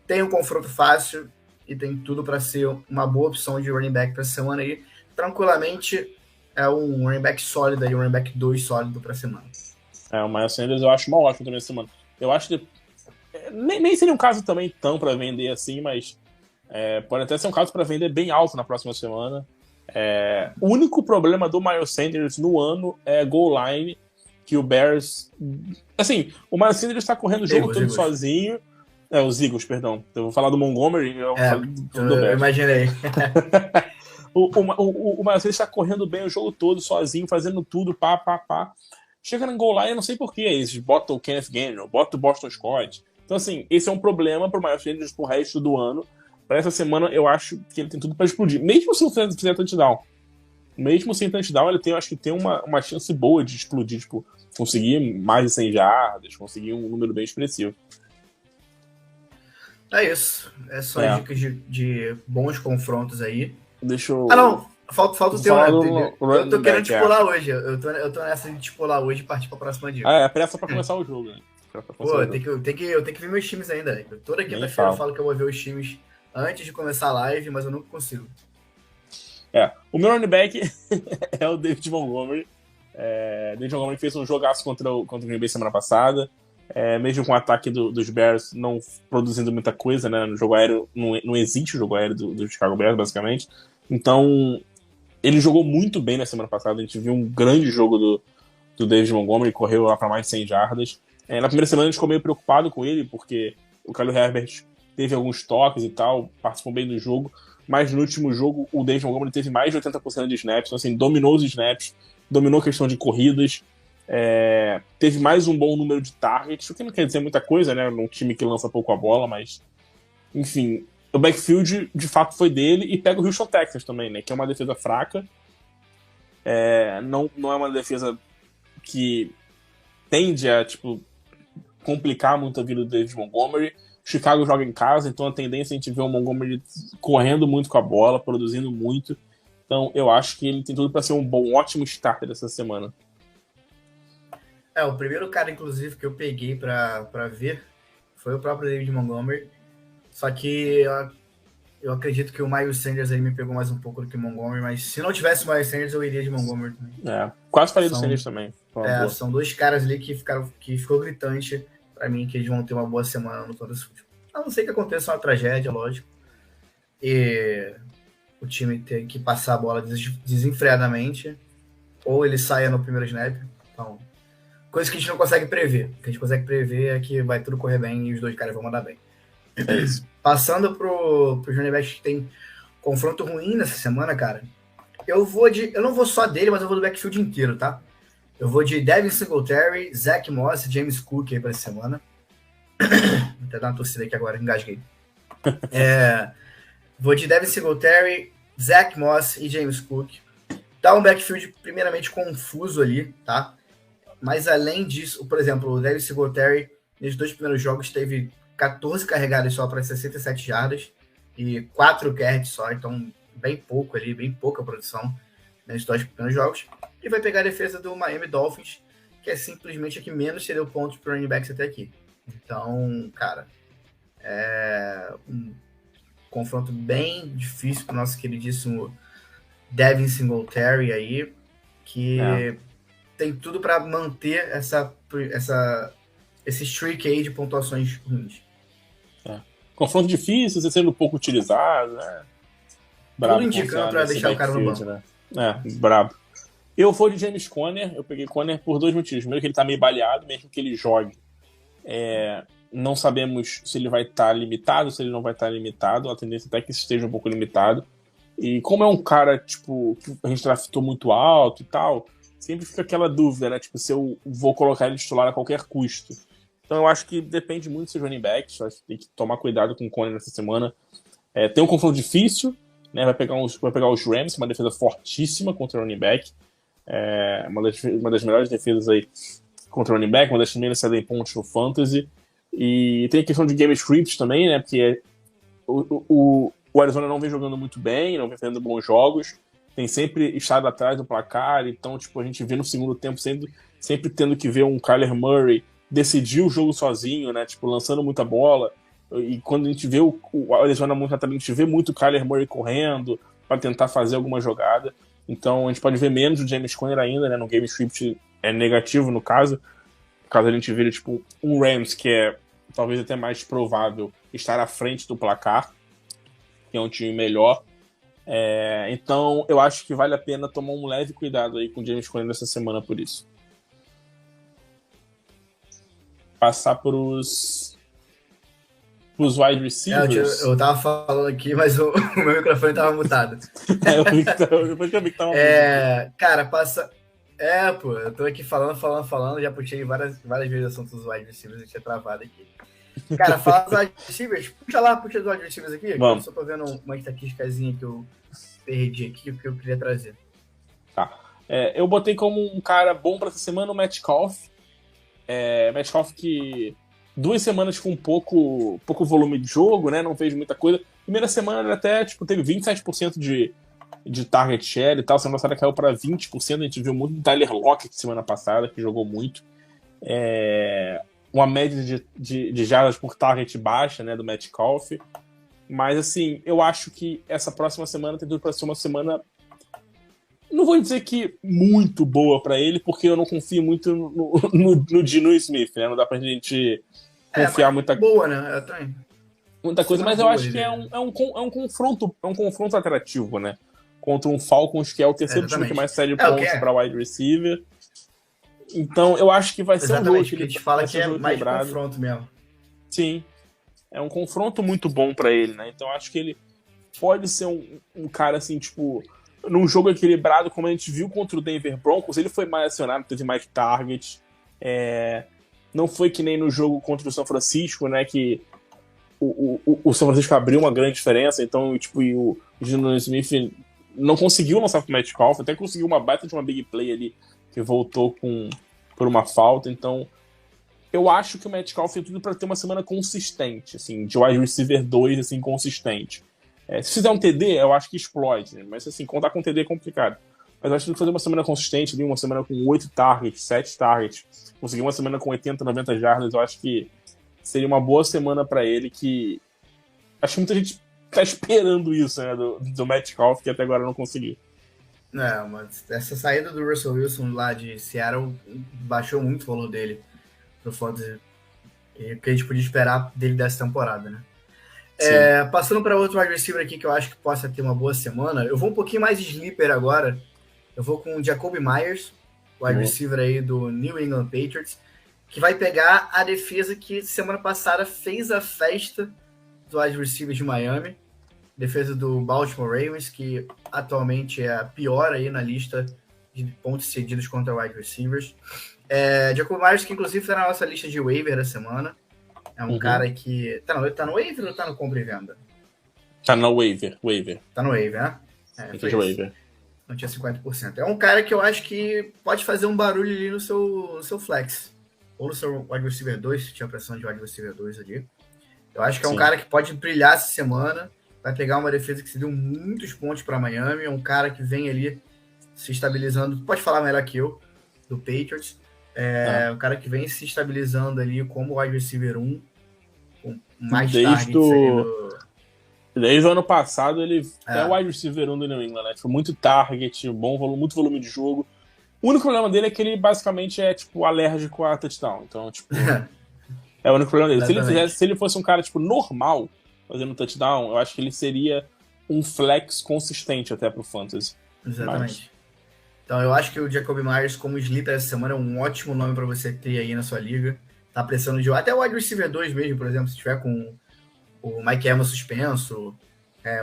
Tem um confronto fácil e tem tudo para ser uma boa opção de running back para essa semana aí. Tranquilamente é um running back sólido aí, um running back 2 sólido para a semana. O Miles Sanders eu acho uma ótima também essa semana. Eu acho que nem seria um caso também tão para vender assim, mas pode até ser um caso para vender bem alto na próxima semana. O único problema do Miles Sanders no ano é goal line, que o Bears... Assim, o Miles Sanders está correndo o jogo todo sozinho. Os Eagles, perdão. Eu vou falar do Montgomery, eu imaginei. O Miles Sanders está correndo bem o jogo todo sozinho, fazendo tudo, pá. Chega no goal line, eu não sei porquê. Eles botam o Kenneth Gainwell, botam o Boston Scott. Então, assim, esse é um problema pro Miles Sanders pro resto do ano. Para essa semana, eu acho que ele tem tudo para explodir. Mesmo se não fizer touchdown. Mesmo sem touchdown, ele acho que tem uma chance boa de explodir, tipo, conseguir mais de 100 jardas, conseguir um número bem expressivo. É isso. É só dicas de bons confrontos aí. Deixa eu... não. Falta o teu, né? Eu tô querendo te pular hoje. Eu tô nessa de te pular hoje e partir pra próxima dica. É pressa pra começar o jogo, né? Eu tenho que ver meus times ainda, né? Toda quinta-feira eu falo que eu vou ver os times antes de começar a live, mas eu nunca consigo. O meu running back é o David Montgomery. David Montgomery fez um jogaço contra o Green Bay semana passada. Mesmo com o ataque dos Bears não produzindo muita coisa, né? No jogo aéreo, não existe o jogo aéreo do Chicago Bears, basicamente. Então, ele jogou muito bem na semana passada. A gente viu um grande jogo do David Montgomery, correu lá para mais de 100 jardas. Na primeira semana a gente ficou meio preocupado com ele, porque o Khalil Herbert teve alguns toques e tal, participou bem do jogo, mas no último jogo o David Montgomery teve mais de 80% de snaps, então assim, dominou os snaps, dominou a questão de corridas, teve mais um bom número de targets, o que não quer dizer muita coisa, né, num time que lança pouco a bola, mas enfim, o backfield de fato foi dele, e pega o Houston Texans também, né, que é uma defesa fraca, não é uma defesa que tende a, tipo, complicar muito a vida do David Montgomery. Chicago joga em casa, então a tendência é a gente ver o Montgomery correndo muito com a bola, produzindo muito. Então eu acho que ele tem tudo para ser um ótimo starter dessa semana. O primeiro cara, inclusive, que eu peguei para ver foi o próprio David Montgomery. Só que eu acredito que o Miles Sanders aí me pegou mais um pouco do que o Montgomery, mas se não tivesse o Miles Sanders, eu iria de Montgomery também. Quase falei do Sanders também. São dois caras ali que ficou gritante para mim que eles vão ter uma boa semana no Fantasy Football. A não ser que aconteça uma tragédia, lógico. E o time tem que passar a bola desenfreadamente, ou ele saia no primeiro snap. Então, coisa que a gente não consegue prever. O que a gente consegue prever é que vai tudo correr bem e os dois caras vão mandar bem. Passando pro running back que tem confronto ruim nessa semana, cara. Eu não vou só dele, mas eu vou do backfield inteiro, tá? Eu vou de Devin Singletary, Zach Moss e James Cook aí pra essa semana. Vou até dar uma torcida aqui agora, engasguei. Vou de Devin Singletary, Zach Moss e James Cook. Tá um backfield primeiramente confuso ali, tá? Mas além disso, por exemplo, o Devin Singletary, nos 2 primeiros jogos, teve 14 carregadas só para 67 jardas e 4 carries só, então bem pouco ali, bem pouca produção nos 2 primeiros jogos. E vai pegar a defesa do Miami Dolphins, que é simplesmente a que menos cedeu pontos para running backs até aqui. Então, cara, é um confronto bem difícil para o nosso queridíssimo Devin Singletary aí, que tem tudo para manter esse streak aí de pontuações ruins. Confronto difícil, você sendo pouco utilizado, né? Brabo, tudo indicando para deixar o cara no banco. Né? Brabo. Eu vou de James Conner, eu peguei Conner por 2 motivos. Primeiro que ele tá meio baleado, mesmo que ele jogue. Não sabemos se ele vai estar limitado, se ele não vai estar limitado. A tendência até que esteja um pouco limitado. E como é um cara, tipo, que a gente draftou muito alto e tal, sempre fica aquela dúvida, né? Tipo, se eu vou colocar ele titular a qualquer custo. Então eu acho que depende muito dos seus running backs. Acho que tem que tomar cuidado com o Conner nessa semana. Tem um confronto difícil, né? Vai pegar os Rams, uma defesa fortíssima contra o running back. Uma das melhores defesas aí contra o running back, uma das primeiras cedem pontos no Fantasy. E tem a questão de game scripts também, né? Porque o Arizona não vem jogando muito bem, não vem fazendo bons jogos, tem sempre estado atrás do placar, então tipo, a gente vê no segundo tempo sempre tendo que ver um Kyler Murray decidir o jogo sozinho, né? Tipo, lançando muita bola. E quando a gente vê o Arizona muito atrás, a gente vê muito o Kyler Murray correndo para tentar fazer alguma jogada. Então a gente pode ver menos o James Conner ainda, né? No game script é negativo no caso a gente vê tipo um Rams que é talvez até mais provável estar à frente do placar, que é um time melhor. Então eu acho que vale a pena tomar um leve cuidado aí com o James Conner nessa semana por isso. Passar pros wide receivers. Eu tava falando aqui, mas o meu microfone tava mutado. Depois que eu vi que tava cara, passa... pô, eu tô aqui falando, já puxei várias vezes o assunto dos wide receivers e tinha travado aqui. Cara, fala dos wide receivers, puxa os wide receivers aqui, eu só tô vendo uma estatísticazinha que eu perdi aqui, que eu queria trazer. Tá. Eu botei como um cara bom pra essa semana o Metcalf. Metcalf que 2 semanas com pouco volume de jogo, né? Não fez muita coisa. Primeira semana ele até teve 27% de target share e tal. Semana passada caiu para 20%. A gente viu muito do Tyler Lockett semana passada, que jogou muito. Uma média de jardas por target baixa, né? Do Metcalf. Mas, assim, eu acho que essa próxima semana tem tudo para ser uma semana... Não vou dizer que muito boa para ele, porque eu não confio muito no Geno Smith, né? Não dá pra gente confiar muita boa, né? muita coisa, mas eu acho que é um confronto atrativo, né? Contra um Falcons, que é o terceiro time que mais cede pontos para wide receiver. Então, eu acho que vai ser um jogo que a gente fala que é mais confronto mesmo. Sim. É um confronto muito bom para ele, né? Então, acho que ele pode ser um cara, assim, tipo... Num jogo equilibrado, como a gente viu contra o Denver Broncos, ele foi mais acionado, teve mais targets. Não foi que nem no jogo contra o São Francisco, né? Que o São Francisco abriu uma grande diferença. Então, tipo, e o Geno Smith não conseguiu lançar pro Metcalf, até conseguiu uma baita de uma big play ali, que voltou por uma falta. Então, eu acho que o Metcalf tem tudo para ter uma semana consistente, assim, de wide receiver 2, assim, consistente. Se fizer um TD, eu acho que explode, né? Mas assim, contar com TD é complicado. Mas eu acho que tem que fazer uma semana consistente, ali, uma semana com 8 targets, 7 targets, conseguir uma semana com 80, 90 jardas, eu acho que seria uma boa semana para ele, que acho que muita gente tá esperando isso, né, do Metcalf, que até agora não conseguiu. Mas essa saída do Russell Wilson lá de Seattle baixou muito o valor dele pro Fantasy, que a gente podia esperar dele dessa temporada, né? Passando para outro wide receiver aqui que eu acho que possa ter uma boa semana, eu vou um pouquinho mais de sleeper agora. Eu vou com o Jacoby Myers, wide receiver aí do New England Patriots, que vai pegar a defesa que semana passada fez a festa do wide receiver de Miami. defesa do Baltimore Ravens, que atualmente é a pior aí na lista de pontos cedidos contra wide receivers. Jacob Myers, que inclusive está na nossa lista de waiver da semana. É um cara que... Tá no waiver ou tá no compra e venda? Tá no waiver. Tá no waiver, né? Waiver. Não tinha 50%. É um cara que eu acho que pode fazer um barulho ali no seu flex. Ou no seu wide receiver 2, se tinha pressão de wide receiver 2 ali. Eu acho que é um cara que pode brilhar essa semana. Vai pegar uma defesa que se deu muitos pontos para Miami. É um cara que vem ali se estabilizando. Pode falar melhor que eu, do Patriots. Um cara que vem se estabilizando ali como wide receiver 1. Com mais targets Desde o ano passado, ele é o wide receiver 1 do New England, né? Tipo, muito target, muito volume de jogo. O único problema dele é que ele basicamente é, tipo, alérgico a touchdown. Então, tipo, é o único problema dele. Se ele fosse um cara, tipo, normal, fazendo touchdown, eu acho que ele seria um flex consistente até pro fantasy. Exatamente. Então, eu acho que o Jacob Myers, como sleeper essa semana, é um ótimo nome para você ter aí na sua liga. Tá precisando de... Até o wide receiver 2 mesmo, por exemplo, se tiver com o Mike Evans suspenso,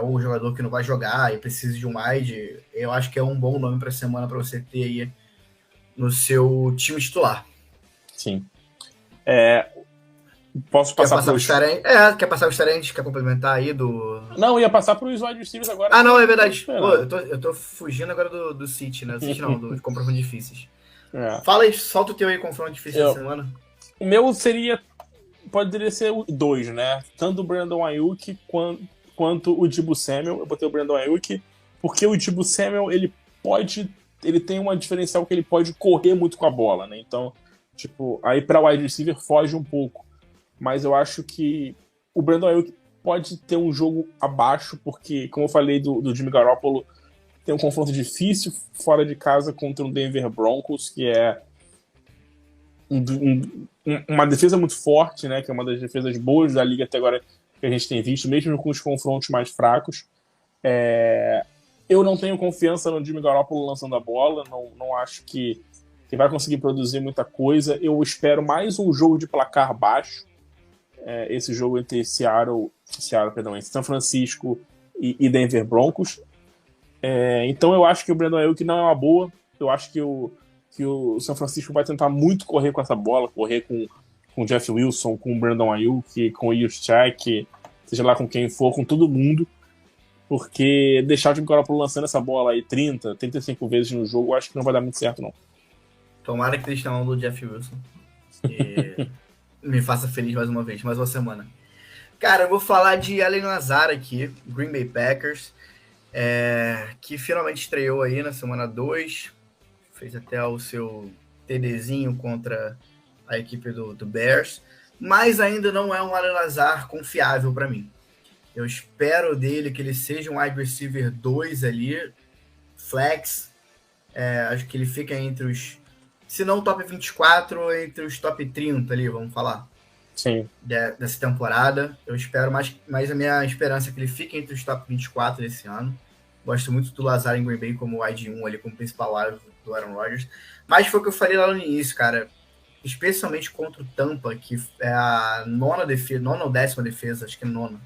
ou um jogador que não vai jogar e precisa de um wide, eu acho que é um bom nome para semana para você ter aí no seu time titular. Sim. Posso passar para os... Quer passar os tarentes? Quer complementar aí do... Não, ia passar para os wide receivers agora. Ah, não, é verdade. Pô, eu tô fugindo agora do City, né? Do City não, dos confrontos difíceis. Fala aí, solta o teu aí, confronto difícil da semana. O meu poderia ser 2, né? Tanto o Brandon Ayuk quanto o Deebo Samuel. Eu botei o Brandon Ayuk porque o Deebo Samuel, ele tem uma diferencial que ele pode correr muito com a bola, né? Então, tipo, aí pra wide receiver foge um pouco. Mas eu acho que o Brandon Ayuk pode ter um jogo abaixo, porque, como eu falei do Jimmy Garoppolo, tem um confronto difícil fora de casa contra o Denver Broncos, que é uma defesa muito forte, né? Que é uma das defesas boas da liga até agora que a gente tem visto, mesmo com os confrontos mais fracos. Eu não tenho confiança no Jimmy Garoppolo lançando a bola, não acho que vai conseguir produzir muita coisa. Eu espero mais um jogo de placar baixo, esse jogo entre São Francisco e Denver Broncos. Então eu acho que o Brandon Ayuk não é uma boa. Eu acho que o São Francisco vai tentar muito correr com essa bola, correr com o Jeff Wilson, com o Brandon Ayuk, com o Juszczyk, seja lá com quem for, com todo mundo, porque deixar o Jimmy Garoppolo lançando essa bola aí 30, 35 vezes no jogo, eu acho que não vai dar muito certo, não. Tomara que esteja na mão do Jeff Wilson. E me faça feliz mais uma vez, mais uma semana. Cara, eu vou falar de Allen Lazard aqui, Green Bay Packers, que finalmente estreou aí na semana 2, fez até o seu TDzinho contra a equipe do Bears, mas ainda não é um Allen Lazard confiável para mim. Eu espero dele que ele seja um wide receiver 2 ali, flex, acho que ele fica entre os, se não top 24, entre os top 30 ali, vamos falar. Sim. Dessa temporada. Eu espero mais a minha esperança é que ele fique entre os top 24 desse ano. Gosto muito do Lazard em Green Bay como wide 1 ali, como principal wide do Aaron Rodgers. Mas foi o que eu falei lá no início, cara. Especialmente contra o Tampa, que é a nona ou 10ª defesa, acho que é nona,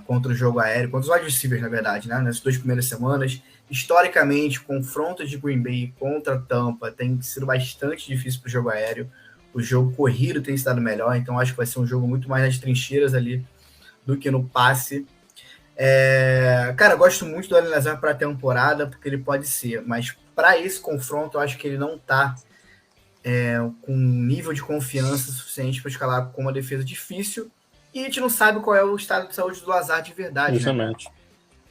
contra o jogo aéreo, contra os wide receivers, na verdade, né? Nessas 2 primeiras semanas. Historicamente, confrontos de Green Bay contra Tampa tem sido bastante difícil para o jogo aéreo. O jogo corrido tem estado melhor, então acho que vai ser um jogo muito mais nas trincheiras ali do que no passe. Cara, eu gosto muito do Allen Lazard para a temporada, porque ele pode ser, mas para esse confronto eu acho que ele não está com um nível de confiança suficiente para escalar com uma defesa difícil, e a gente não sabe qual é o estado de saúde do Lazard de verdade. Justamente. Né?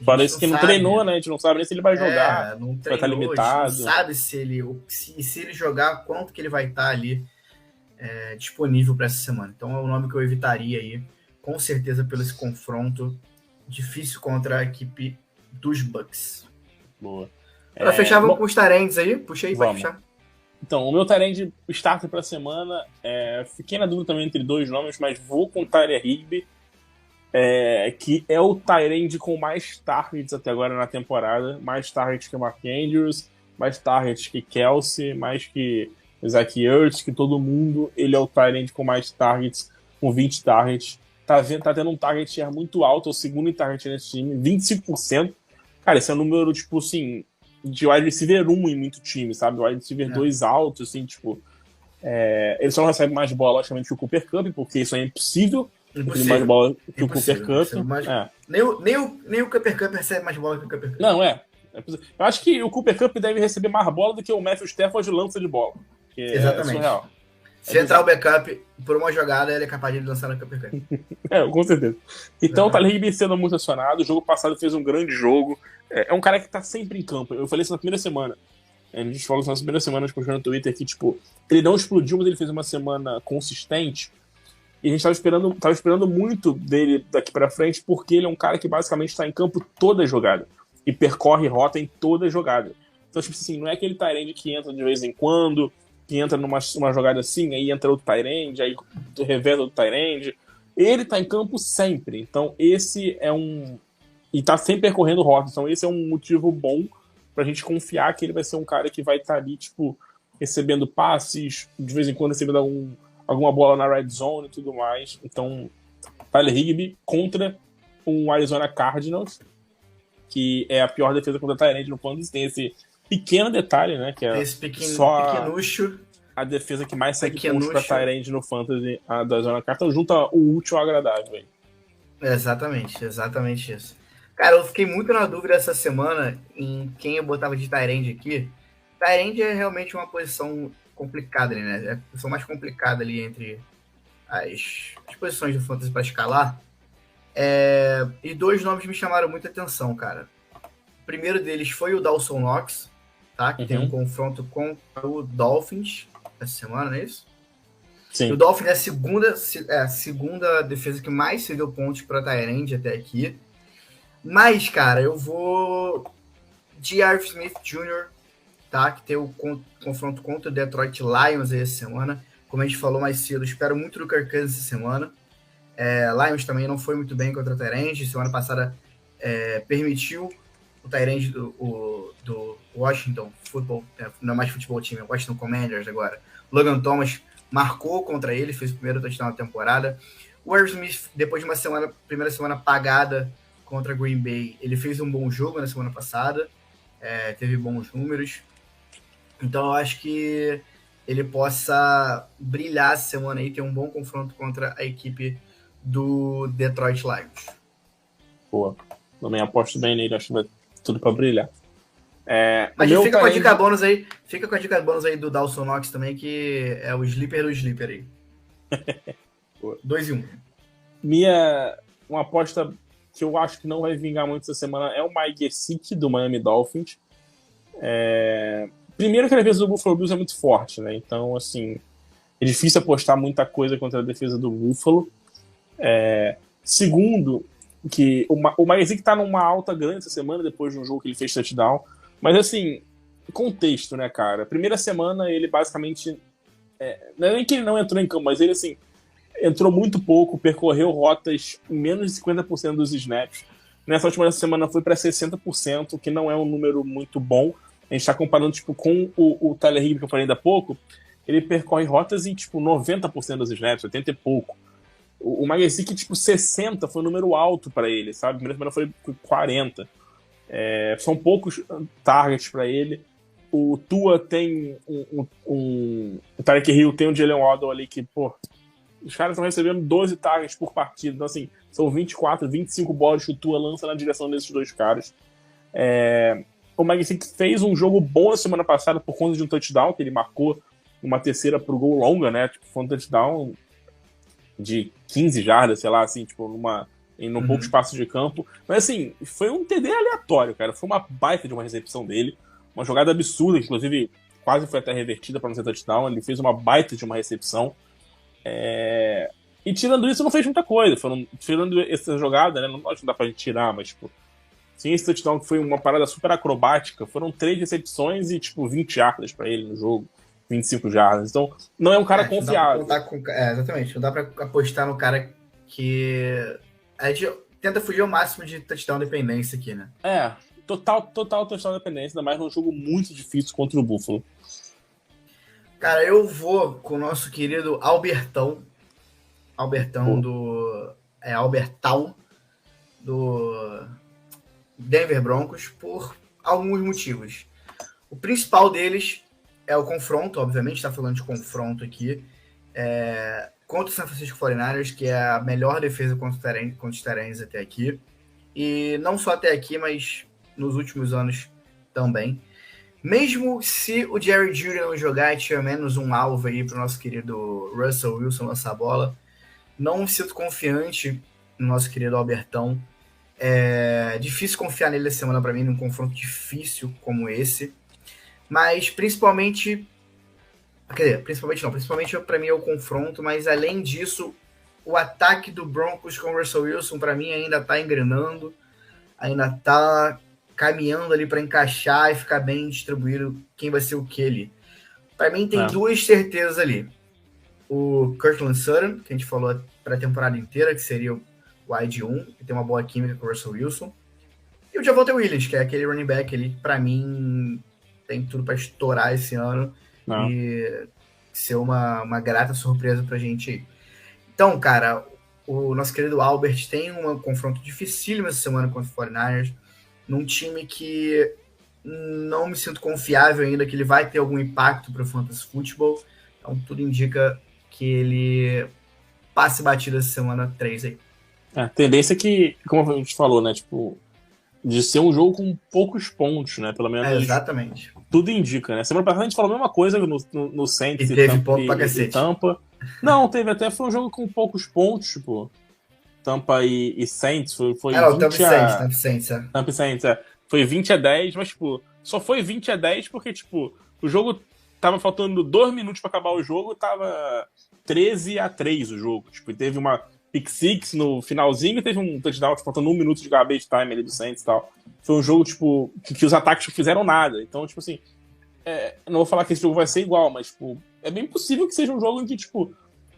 Parece que não treinou, né? A gente não sabe nem se ele vai jogar, não treinou, vai estar limitado. A gente não sabe se ele jogar, quanto que ele vai estar ali disponível para essa semana. Então é um nome que eu evitaria aí, com certeza, pelo esse confronto difícil contra a equipe dos Bucks. Boa. Para fechar, vamos com os tarendes aí. Puxa aí para fechar. Então, o meu tarend starter para a semana, fiquei na dúvida também entre 2 nomes, mas vou com o Tyler Higbee, que é o tarend com mais targets até agora na temporada, mais targets que o Mark Andrews, mais targets que Kelce, mais que Zach Ertz, que todo mundo. Ele é o tarend com mais targets, com 20 targets. tá tendo um target share muito alto, é o segundo em target nesse time, 25%. Cara, esse é um número, tipo assim, de wide receiver 1 em muito time, sabe? Wide receiver 2 alto, assim, tipo... ele só não recebe mais bola, logicamente, que o Cooper Kupp, porque isso é impossível. Ele mais bola que o Cooper Kupp. Nem o Cooper Kupp recebe mais bola que o Cooper Kupp. Não, eu acho que o Cooper Kupp deve receber mais bola do que o Matthew Stafford lança de bola. Exatamente. É surreal. Se entrar o backup por uma jogada, ele é capaz de lançar no Cooper Kupp. Com certeza. Então o Tyler Higbee sendo muito acionado. O jogo passado fez um grande jogo. É um cara que tá sempre em campo. Eu falei isso na primeira semana. A gente falou isso na primeira semana, tipo, no Twitter, que tipo, ele não explodiu, mas ele fez uma semana consistente. E a gente tava esperando muito dele daqui pra frente, porque ele é um cara que basicamente tá em campo toda a jogada. E percorre rota em toda a jogada. Então, tipo assim, não é aquele tight end que entra de vez em quando, que entra numa jogada assim, aí entra outro tight end, aí reveza outro tight end. Ele tá em campo sempre. Então, esse é e tá sempre percorrendo rota. Então, esse é um motivo bom pra gente confiar que ele vai ser um cara que vai estar ali, tipo, recebendo passes, de vez em quando recebendo alguma bola na red zone e tudo mais. Então, Tyler Higbee contra o Arizona Cardinals, que é a pior defesa contra a Tyrande no Fantasy. Tem esse pequeno detalhe, né? Que é pequenucho. A defesa que mais segue pontos pra Tyrande no Fantasy da Arizona Cardinals. Junta o útil ao agradável. Aí. Exatamente isso. Cara, eu fiquei muito na dúvida essa semana em quem eu botava de Tyrande aqui. Tyrande é realmente uma posição complicada, né? É a posição mais complicada ali entre as posições do Fantasy para escalar. E dois nomes me chamaram muita atenção, cara. O primeiro deles foi o Dawson Knox, tá? Que tem um confronto com o Dolphins essa semana, não é isso? Sim. O Dolphins é a segunda defesa que mais cedeu pontos para Tyrande até aqui. Mas, cara, eu vou de Irv Smith Jr., tá? Que tem o confronto contra o Detroit Lions aí essa semana. Como a gente falou mais cedo, espero muito do Kirk Cousins essa semana. Lions também não foi muito bem contra o Tyrande. Semana passada permitiu o Tyrande do Washington Football, não é mais futebol time, é Washington Commanders agora. Logan Thomas marcou contra ele, fez o primeiro touchdown da temporada. O Irv Smith, depois de uma primeira semana apagada contra Green Bay, ele fez um bom jogo na semana passada, teve bons números. Então eu acho que ele possa brilhar essa semana aí, ter um bom confronto contra a equipe do Detroit Lions. Boa. Também aposto bem nele, acho que vai tudo pra brilhar. Mas fica com a dica bônus aí. Fica com a dica bônus aí do Dawson Knox também, que é o sleeper do sleeper aí. 2-1. Uma aposta que eu acho que não vai vingar muito essa semana é o Mike Gesicki, do Miami Dolphins. Primeiro que a defesa do Buffalo Bills é muito forte, né? Então, assim, é difícil apostar muita coisa contra a defesa do Buffalo. Segundo, que o Mike Gesicki tá numa alta grande essa semana, depois de um jogo que ele fez touchdown. Mas, assim, contexto, né, cara? Primeira semana, ele basicamente... não é nem que ele não entrou em campo, mas ele, assim, entrou muito pouco, percorreu rotas em menos de 50% dos snaps. Nessa última semana foi para 60%, que não é um número muito bom. A gente está comparando tipo, com o Tyler Higbee, que eu falei ainda há pouco. Ele percorre rotas em tipo, 90% dos snaps, 80 e pouco. O Magesicki, tipo, 60 foi um número alto para ele, sabe? A primeira semana foi 40. São poucos targets para ele. O Tua tem o Tyreek Hill tem um Jalen Waddle ali que, pô, os caras estão recebendo 12 targets por partida. Então, assim, são 24, 25 bolas que o Tua lança na direção desses dois caras. O Magesicki fez um jogo bom na semana passada por conta de um touchdown, que ele marcou uma terceira pro gol longa, né? Tipo, foi um touchdown de 15 jardas, sei lá, assim, tipo, num pouco espaço de campo. Mas, assim, foi um TD aleatório, cara. Foi uma baita de uma recepção dele. Uma jogada absurda, que, inclusive, quase foi até revertida para não ser touchdown. Ele fez uma baita de uma recepção. E tirando isso, não fez muita coisa. Tirando essa jogada, né? Não acho que dá pra gente tirar, mas, tipo, sim, esse touchdown que foi uma parada super acrobática. Foram 3 recepções e, tipo, 20 jardas pra ele no jogo. 25 jardas. Então, não é um cara confiável. Exatamente. Não dá pra apostar no cara que... A gente tenta fugir ao máximo de touchdown dependência aqui, né? Total touchdown dependência, ainda mais num jogo muito difícil contra o Buffalo. Cara, eu vou com o nosso querido Albertão Albertal do Denver Broncos por alguns motivos. O principal deles é o confronto, obviamente, está falando de confronto aqui, contra o San Francisco 49ers, que é a melhor defesa contra os Tyrants até aqui. E não só até aqui, mas nos últimos anos também. Mesmo se o Jerry Jeudy não jogar e tiver menos um alvo aí para o nosso querido Russell Wilson lançar a bola, não me sinto confiante no nosso querido Albertão. É difícil confiar nele essa semana para mim, num confronto difícil como esse. Mas principalmente para mim é o confronto, mas além disso, o ataque do Broncos com o Russell Wilson para mim ainda está engrenando, ainda está caminhando ali para encaixar e ficar bem distribuído quem vai ser o que ali. Para mim tem duas certezas ali. O Courtland Sutton, que a gente falou para a temporada inteira, que seria o wide 1, que tem uma boa química com o Russell Wilson. E o Javonte Williams, que é aquele running back ali, que para mim tem tudo para estourar esse ano e ser uma grata surpresa para a gente. Então, cara, o nosso querido Albert tem um confronto dificílimo essa semana contra o 49ers, num time que não me sinto confiável ainda, que ele vai ter algum impacto para o Fantasy Football. Então, tudo indica que ele passe batida essa semana 3 aí. A tendência é que, como a gente falou, né, tipo, de ser um jogo com poucos pontos, né, pelo menos. Exatamente. Tudo indica, né? Semana passada a gente falou a mesma coisa no Saints e teve ponto pra cacete. Tampa. Não, teve até, foi um jogo com poucos pontos, tipo, Tampa e Saints, foi o Tampa Saints. Tampa Saints, foi 20-10, mas, tipo, só foi 20-10 porque, tipo, o jogo tava faltando 2 minutos pra acabar o jogo, tava 13-3 o jogo, tipo, teve uma pick six no finalzinho e teve um touchdown, tipo, faltando 1 minuto de garbage time ali do Saints e tal. Foi um jogo, tipo, que os ataques não fizeram nada, então, tipo assim, não vou falar que esse jogo vai ser igual, mas, tipo, é bem possível que seja um jogo em que, tipo,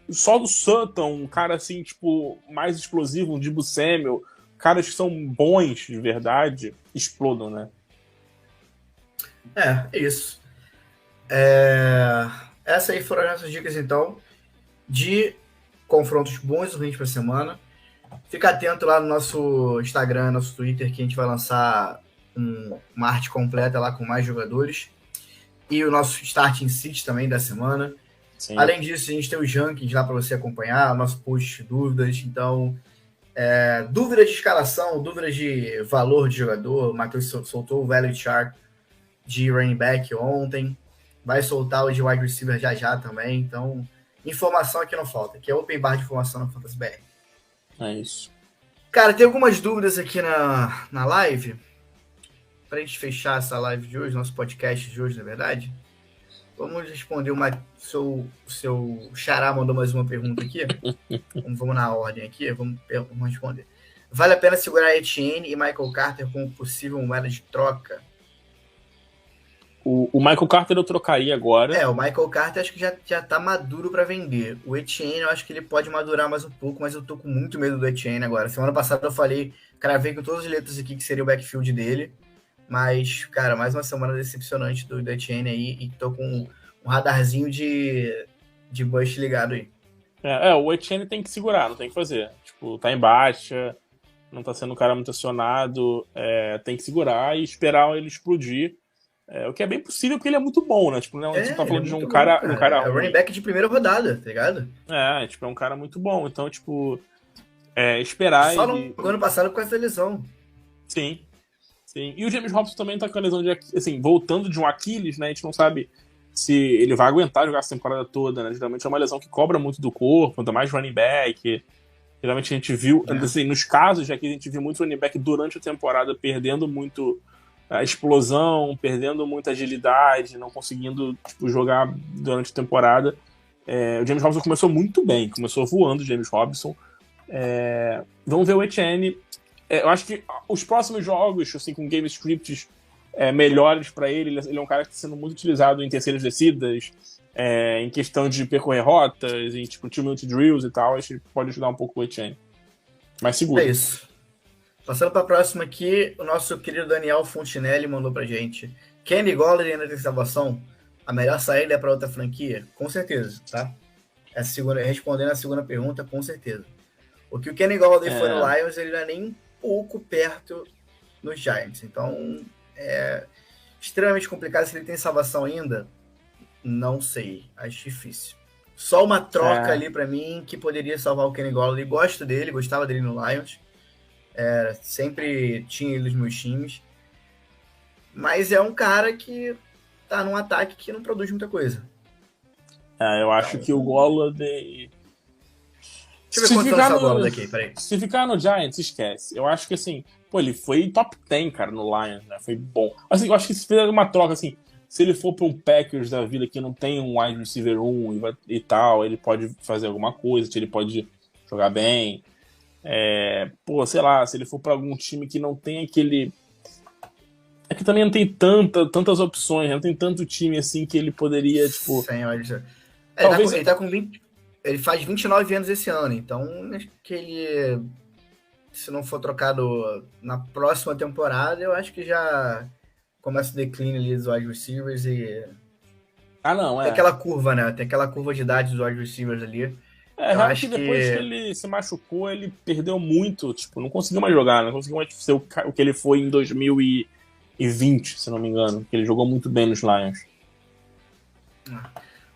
só do Sutton, um cara assim, tipo, mais explosivo, um Deebo Samuel, caras que são bons de verdade, explodam, né? É isso. Essas aí foram as nossas dicas, então, de confrontos bons e ruins para a semana. Fica atento lá no nosso Instagram, nosso Twitter, que a gente vai lançar uma arte completa lá com mais jogadores. E o nosso Starting Sit também da semana. Sim. Além disso, a gente tem os rankings lá para você acompanhar, nosso post de dúvidas. Então, dúvidas de escalação, dúvidas de valor de jogador. O Matheus soltou o value chart de running back ontem. Vai soltar o de wide receiver já também. Então, informação aqui não falta. Aqui é open bar de informação na Fantasy BR. É isso. Cara, tem algumas dúvidas aqui na live. Para a gente fechar essa live de hoje, nosso podcast de hoje, na verdade. Vamos responder seu xará mandou mais uma pergunta aqui. Vamos na ordem aqui, vamos responder. Vale a pena segurar Etienne e Michael Carter como possível moeda de troca? O Michael Carter eu trocaria agora. O Michael Carter acho que já tá maduro para vender. O Etienne eu acho que ele pode madurar mais um pouco, mas eu tô com muito medo do Etienne agora. Semana passada eu falei, cravei com todas as letras aqui que seria o backfield dele. Mas, cara, mais uma semana decepcionante do Etienne aí e tô com um radarzinho de bust ligado aí. O Etienne tem que segurar, não tem que fazer. Tipo, tá em baixa, não tá sendo um cara muito acionado, tem que segurar e esperar ele explodir. O que é bem possível, porque ele é muito bom, né? Tipo, não, você tá falando de um cara é o running back de primeira rodada, tá ligado? Tipo, é um cara muito bom. Então, tipo, esperar só ele... no ano passado com essa lesão. Sim. E o James Robinson também tá com a lesão de assim, voltando de um Aquiles, né? A gente não sabe se ele vai aguentar jogar essa temporada toda, né? Geralmente é uma lesão que cobra muito do corpo, ainda mais running back. Geralmente a gente viu, assim, nos casos de Aquiles, a gente viu muito running back durante a temporada perdendo muito a explosão, perdendo muita agilidade, não conseguindo, tipo, jogar durante a temporada. O James Robinson começou muito bem, começou voando o James Robinson. Vamos ver o Etienne. Eu acho que os próximos jogos, assim, com game scripts melhores para ele é um cara que está sendo muito utilizado em terceiras descidas, em questão de percorrer rotas, em tipo 2-minute drills e tal. Acho que pode ajudar um pouco o Etienne. Mas seguro. É isso. Passando para a próxima aqui, o nosso querido Daniel Fontinelli mandou pra gente. Kenny Golladay ainda tem salvação? A melhor saída é para outra franquia? Com certeza, tá? Respondendo a segunda pergunta, com certeza. O que o Kenny Golladay foi no É. Lions, ele não é nem um pouco perto nos Giants. Então, é extremamente complicado. Se ele tem salvação ainda, não sei. Acho difícil. Só uma troca ali pra mim que poderia salvar o Kenny Golladay. Gosto dele, gostava dele no Lions. Sempre tinha ele nos meus times. Mas é um cara que tá num ataque que não produz muita coisa. Eu acho que o Golladay... Deixa eu ver quanto tá essa bola daqui, peraí. Se ficar no Giants, esquece. Eu acho que assim, ele foi top 10, cara, no Lions, né? Foi bom. Assim, eu acho que se fizer uma troca, assim, se ele for pra um Packers da vida que não tem um wide receiver 1 e tal, ele pode fazer alguma coisa, ele pode jogar bem. Sei lá, se ele for pra algum time que não tem aquele... É que também não tem tantas opções, não tem tanto time assim que ele poderia, tipo... Sem wide talvez... ele tá com 20... Ele faz 29 anos esse ano, então acho que ele, se não for trocado na próxima temporada, eu acho que já começa o declínio ali dos wide receivers e... Tem aquela curva, né? Tem aquela curva de idade dos wide receivers ali. Eu acho que depois que ele se machucou, ele perdeu muito, tipo, não conseguiu mais jogar, não conseguiu mais ser o que ele foi em 2020, se não me engano, que ele jogou muito bem nos Lions.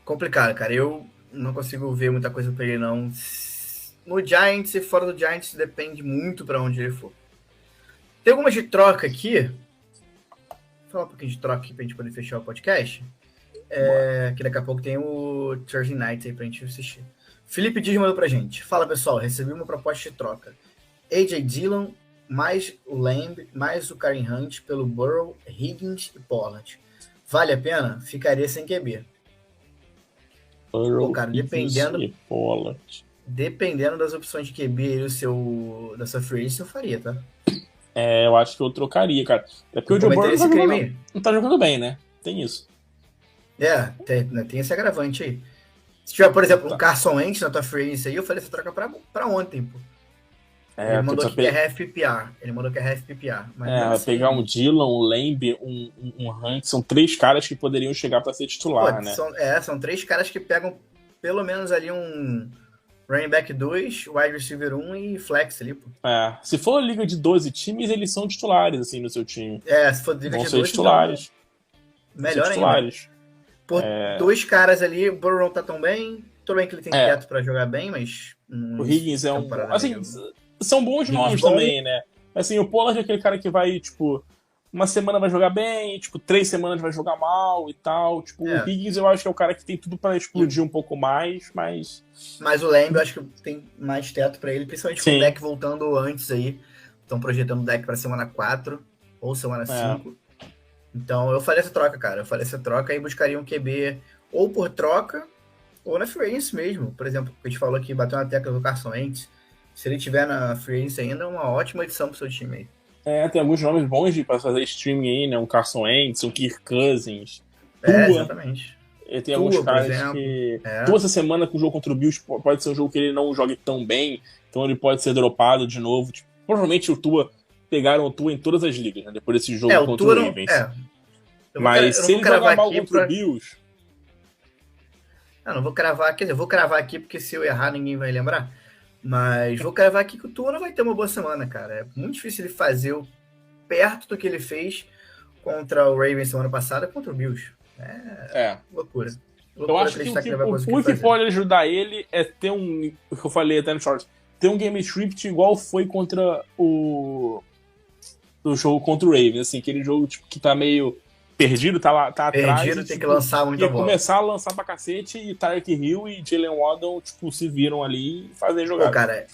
Complicado, cara. Eu não consigo ver muita coisa pra ele, não. No Giants e fora do Giants depende muito pra onde ele for. Tem algumas de troca aqui. Vou falar um pouquinho de troca aqui pra gente poder fechar o podcast. Que daqui a pouco tem o Thursday Night aí pra gente assistir. Felipe Dias mandou pra gente. Fala, pessoal, recebi uma proposta de troca. A.J. Dillon, mais o Lamb, mais o Karen Hunt pelo Burrow, Higgins e Pollard. Vale a pena? Ficaria sem QB. Pô, cara, dependendo das opções de QB da sua free agency, eu faria, tá? Eu acho que eu trocaria, cara. É porque o Joe Burrow não tá jogando bem, né? Tem isso. Tem esse agravante aí. Se tiver, por exemplo, um Carson Wentz na tua free agency aí, eu falei essa troca pra ontem, pô. Ele mandou que é half PPR. Vai assim, pegar um Dillon, um Lamb, um Hunt, são 3 caras que poderiam chegar pra ser titular, né? São 3 caras que pegam pelo menos ali um running back 2, wide receiver 1 e flex ali, pô. Se for liga de 12 times, eles são titulares, assim, no seu time. Se for liga de 12 titulares. Então, melhor ainda. Por 2 caras ali, o Burrow não tá tão bem. Tudo bem que ele tem teto pra jogar bem, mas... O Higgins é um... Assim, são bons nomes também, né? Assim, o Pollard é aquele cara que vai, tipo, uma semana vai jogar bem, tipo, 3 semanas vai jogar mal e tal. Tipo, o Higgins eu acho que é o cara que tem tudo pra explodir um pouco mais, mas... Mas o Lamb eu acho que tem mais teto pra ele, principalmente com o deck voltando antes aí. Estão projetando o deck pra semana 4 ou semana 5. Então eu faria essa troca, cara. Eu faria essa troca e buscaria um QB ou por troca ou na free agency mesmo. Por exemplo, a gente falou aqui, bateu na tecla do Carson Wentz. Se ele tiver na free agency ainda, é uma ótima edição pro seu time aí. Tem alguns nomes bons para fazer streaming aí, né? Um Carson Wentz, um Kirk Cousins. Exatamente. Tem alguns caras que... Toda essa semana com o jogo contra o Bills pode ser um jogo que ele não jogue tão bem, então ele pode ser dropado de novo. Tipo, provavelmente pegaram o Tua em todas as ligas, né? Depois desse jogo contra o Ravens. Mas se ele jogar mal contra o Bills... Não vou cravar aqui, eu vou cravar aqui porque se eu errar ninguém vai lembrar. Mas vou cravar aqui que o Tua não vai ter uma boa semana, cara. É muito difícil ele fazer perto do que ele fez contra o Ravens semana passada contra o Bills. Loucura. Eu acho que o que pode ajudar ele é ter o que eu falei até no Shorts, ter um game script igual foi contra o jogo contra o Ravens, assim, aquele jogo tipo, que tá meio perdido, tá atrás. Perdido, tem que lançar muita bola. Começar a lançar pra cacete e Tyreek Hill e Jalen Waddle, tipo, se viram ali e fazem jogar. Cara,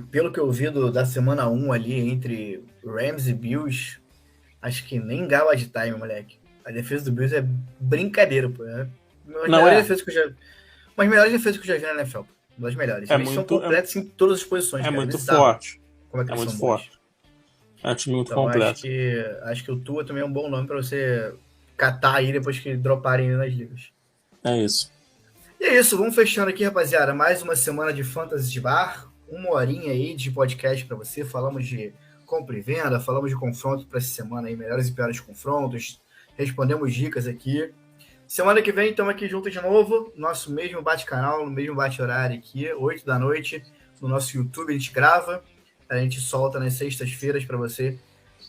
pelo que eu vi da semana 1 ali, entre Rams e Bills, acho que nem garbage time, moleque. A defesa do Bills é brincadeira, pô. Uma das melhores defesas que eu já vi na NFL. Uma das melhores. Eles são completos em todas as posições. Muito forte. Como é que muito forte. É um time muito completo. Acho que o Tua também é um bom nome pra você catar aí depois que droparem nas ligas. É isso. E é isso, vamos fechando aqui, rapaziada. Mais uma semana de Fantasy de Bar. 1 horinha aí de podcast pra você. Falamos de compra e venda, falamos de confronto pra essa semana aí, melhores e piores confrontos. Respondemos dicas aqui. Semana que vem estamos aqui juntos de novo. Nosso mesmo bate-canal, no mesmo bate-horário aqui, 8 da noite. no nosso YouTube, a gente grava, a gente solta nas sextas-feiras para você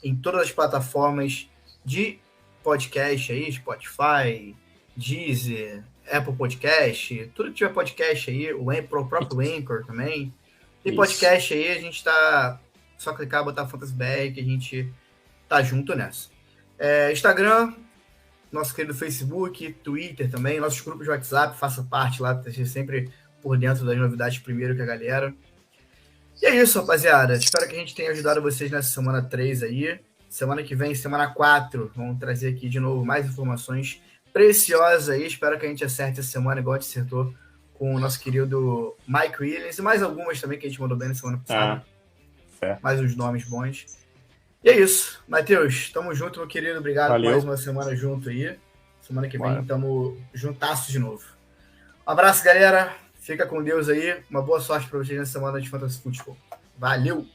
em todas as plataformas de podcast aí, Spotify, Deezer, Apple Podcast, tudo que tiver podcast aí, o próprio Anchor também. Tem podcast aí, a gente tá... Só clicar, botar Fantasy BR que a gente tá junto nessa. Instagram, nosso querido Facebook, Twitter também, nossos grupos de WhatsApp, faça parte lá, esteja sempre por dentro das novidades primeiro que a galera. E é isso, rapaziada. Espero que a gente tenha ajudado vocês nessa semana 3 aí. Semana que vem, semana 4, vamos trazer aqui de novo mais informações preciosas aí. Espero que a gente acerte essa semana, igual a gente acertou com o nosso querido Mike Williams e mais algumas também que a gente mandou bem na semana passada. Mais uns nomes bons. E é isso. Matheus, tamo junto, meu querido. Obrigado por mais uma semana junto aí. Semana que vem tamo juntasso de novo. Um abraço, galera. Fica com Deus aí. Uma boa sorte para vocês nessa semana de Fantasy Football. Valeu!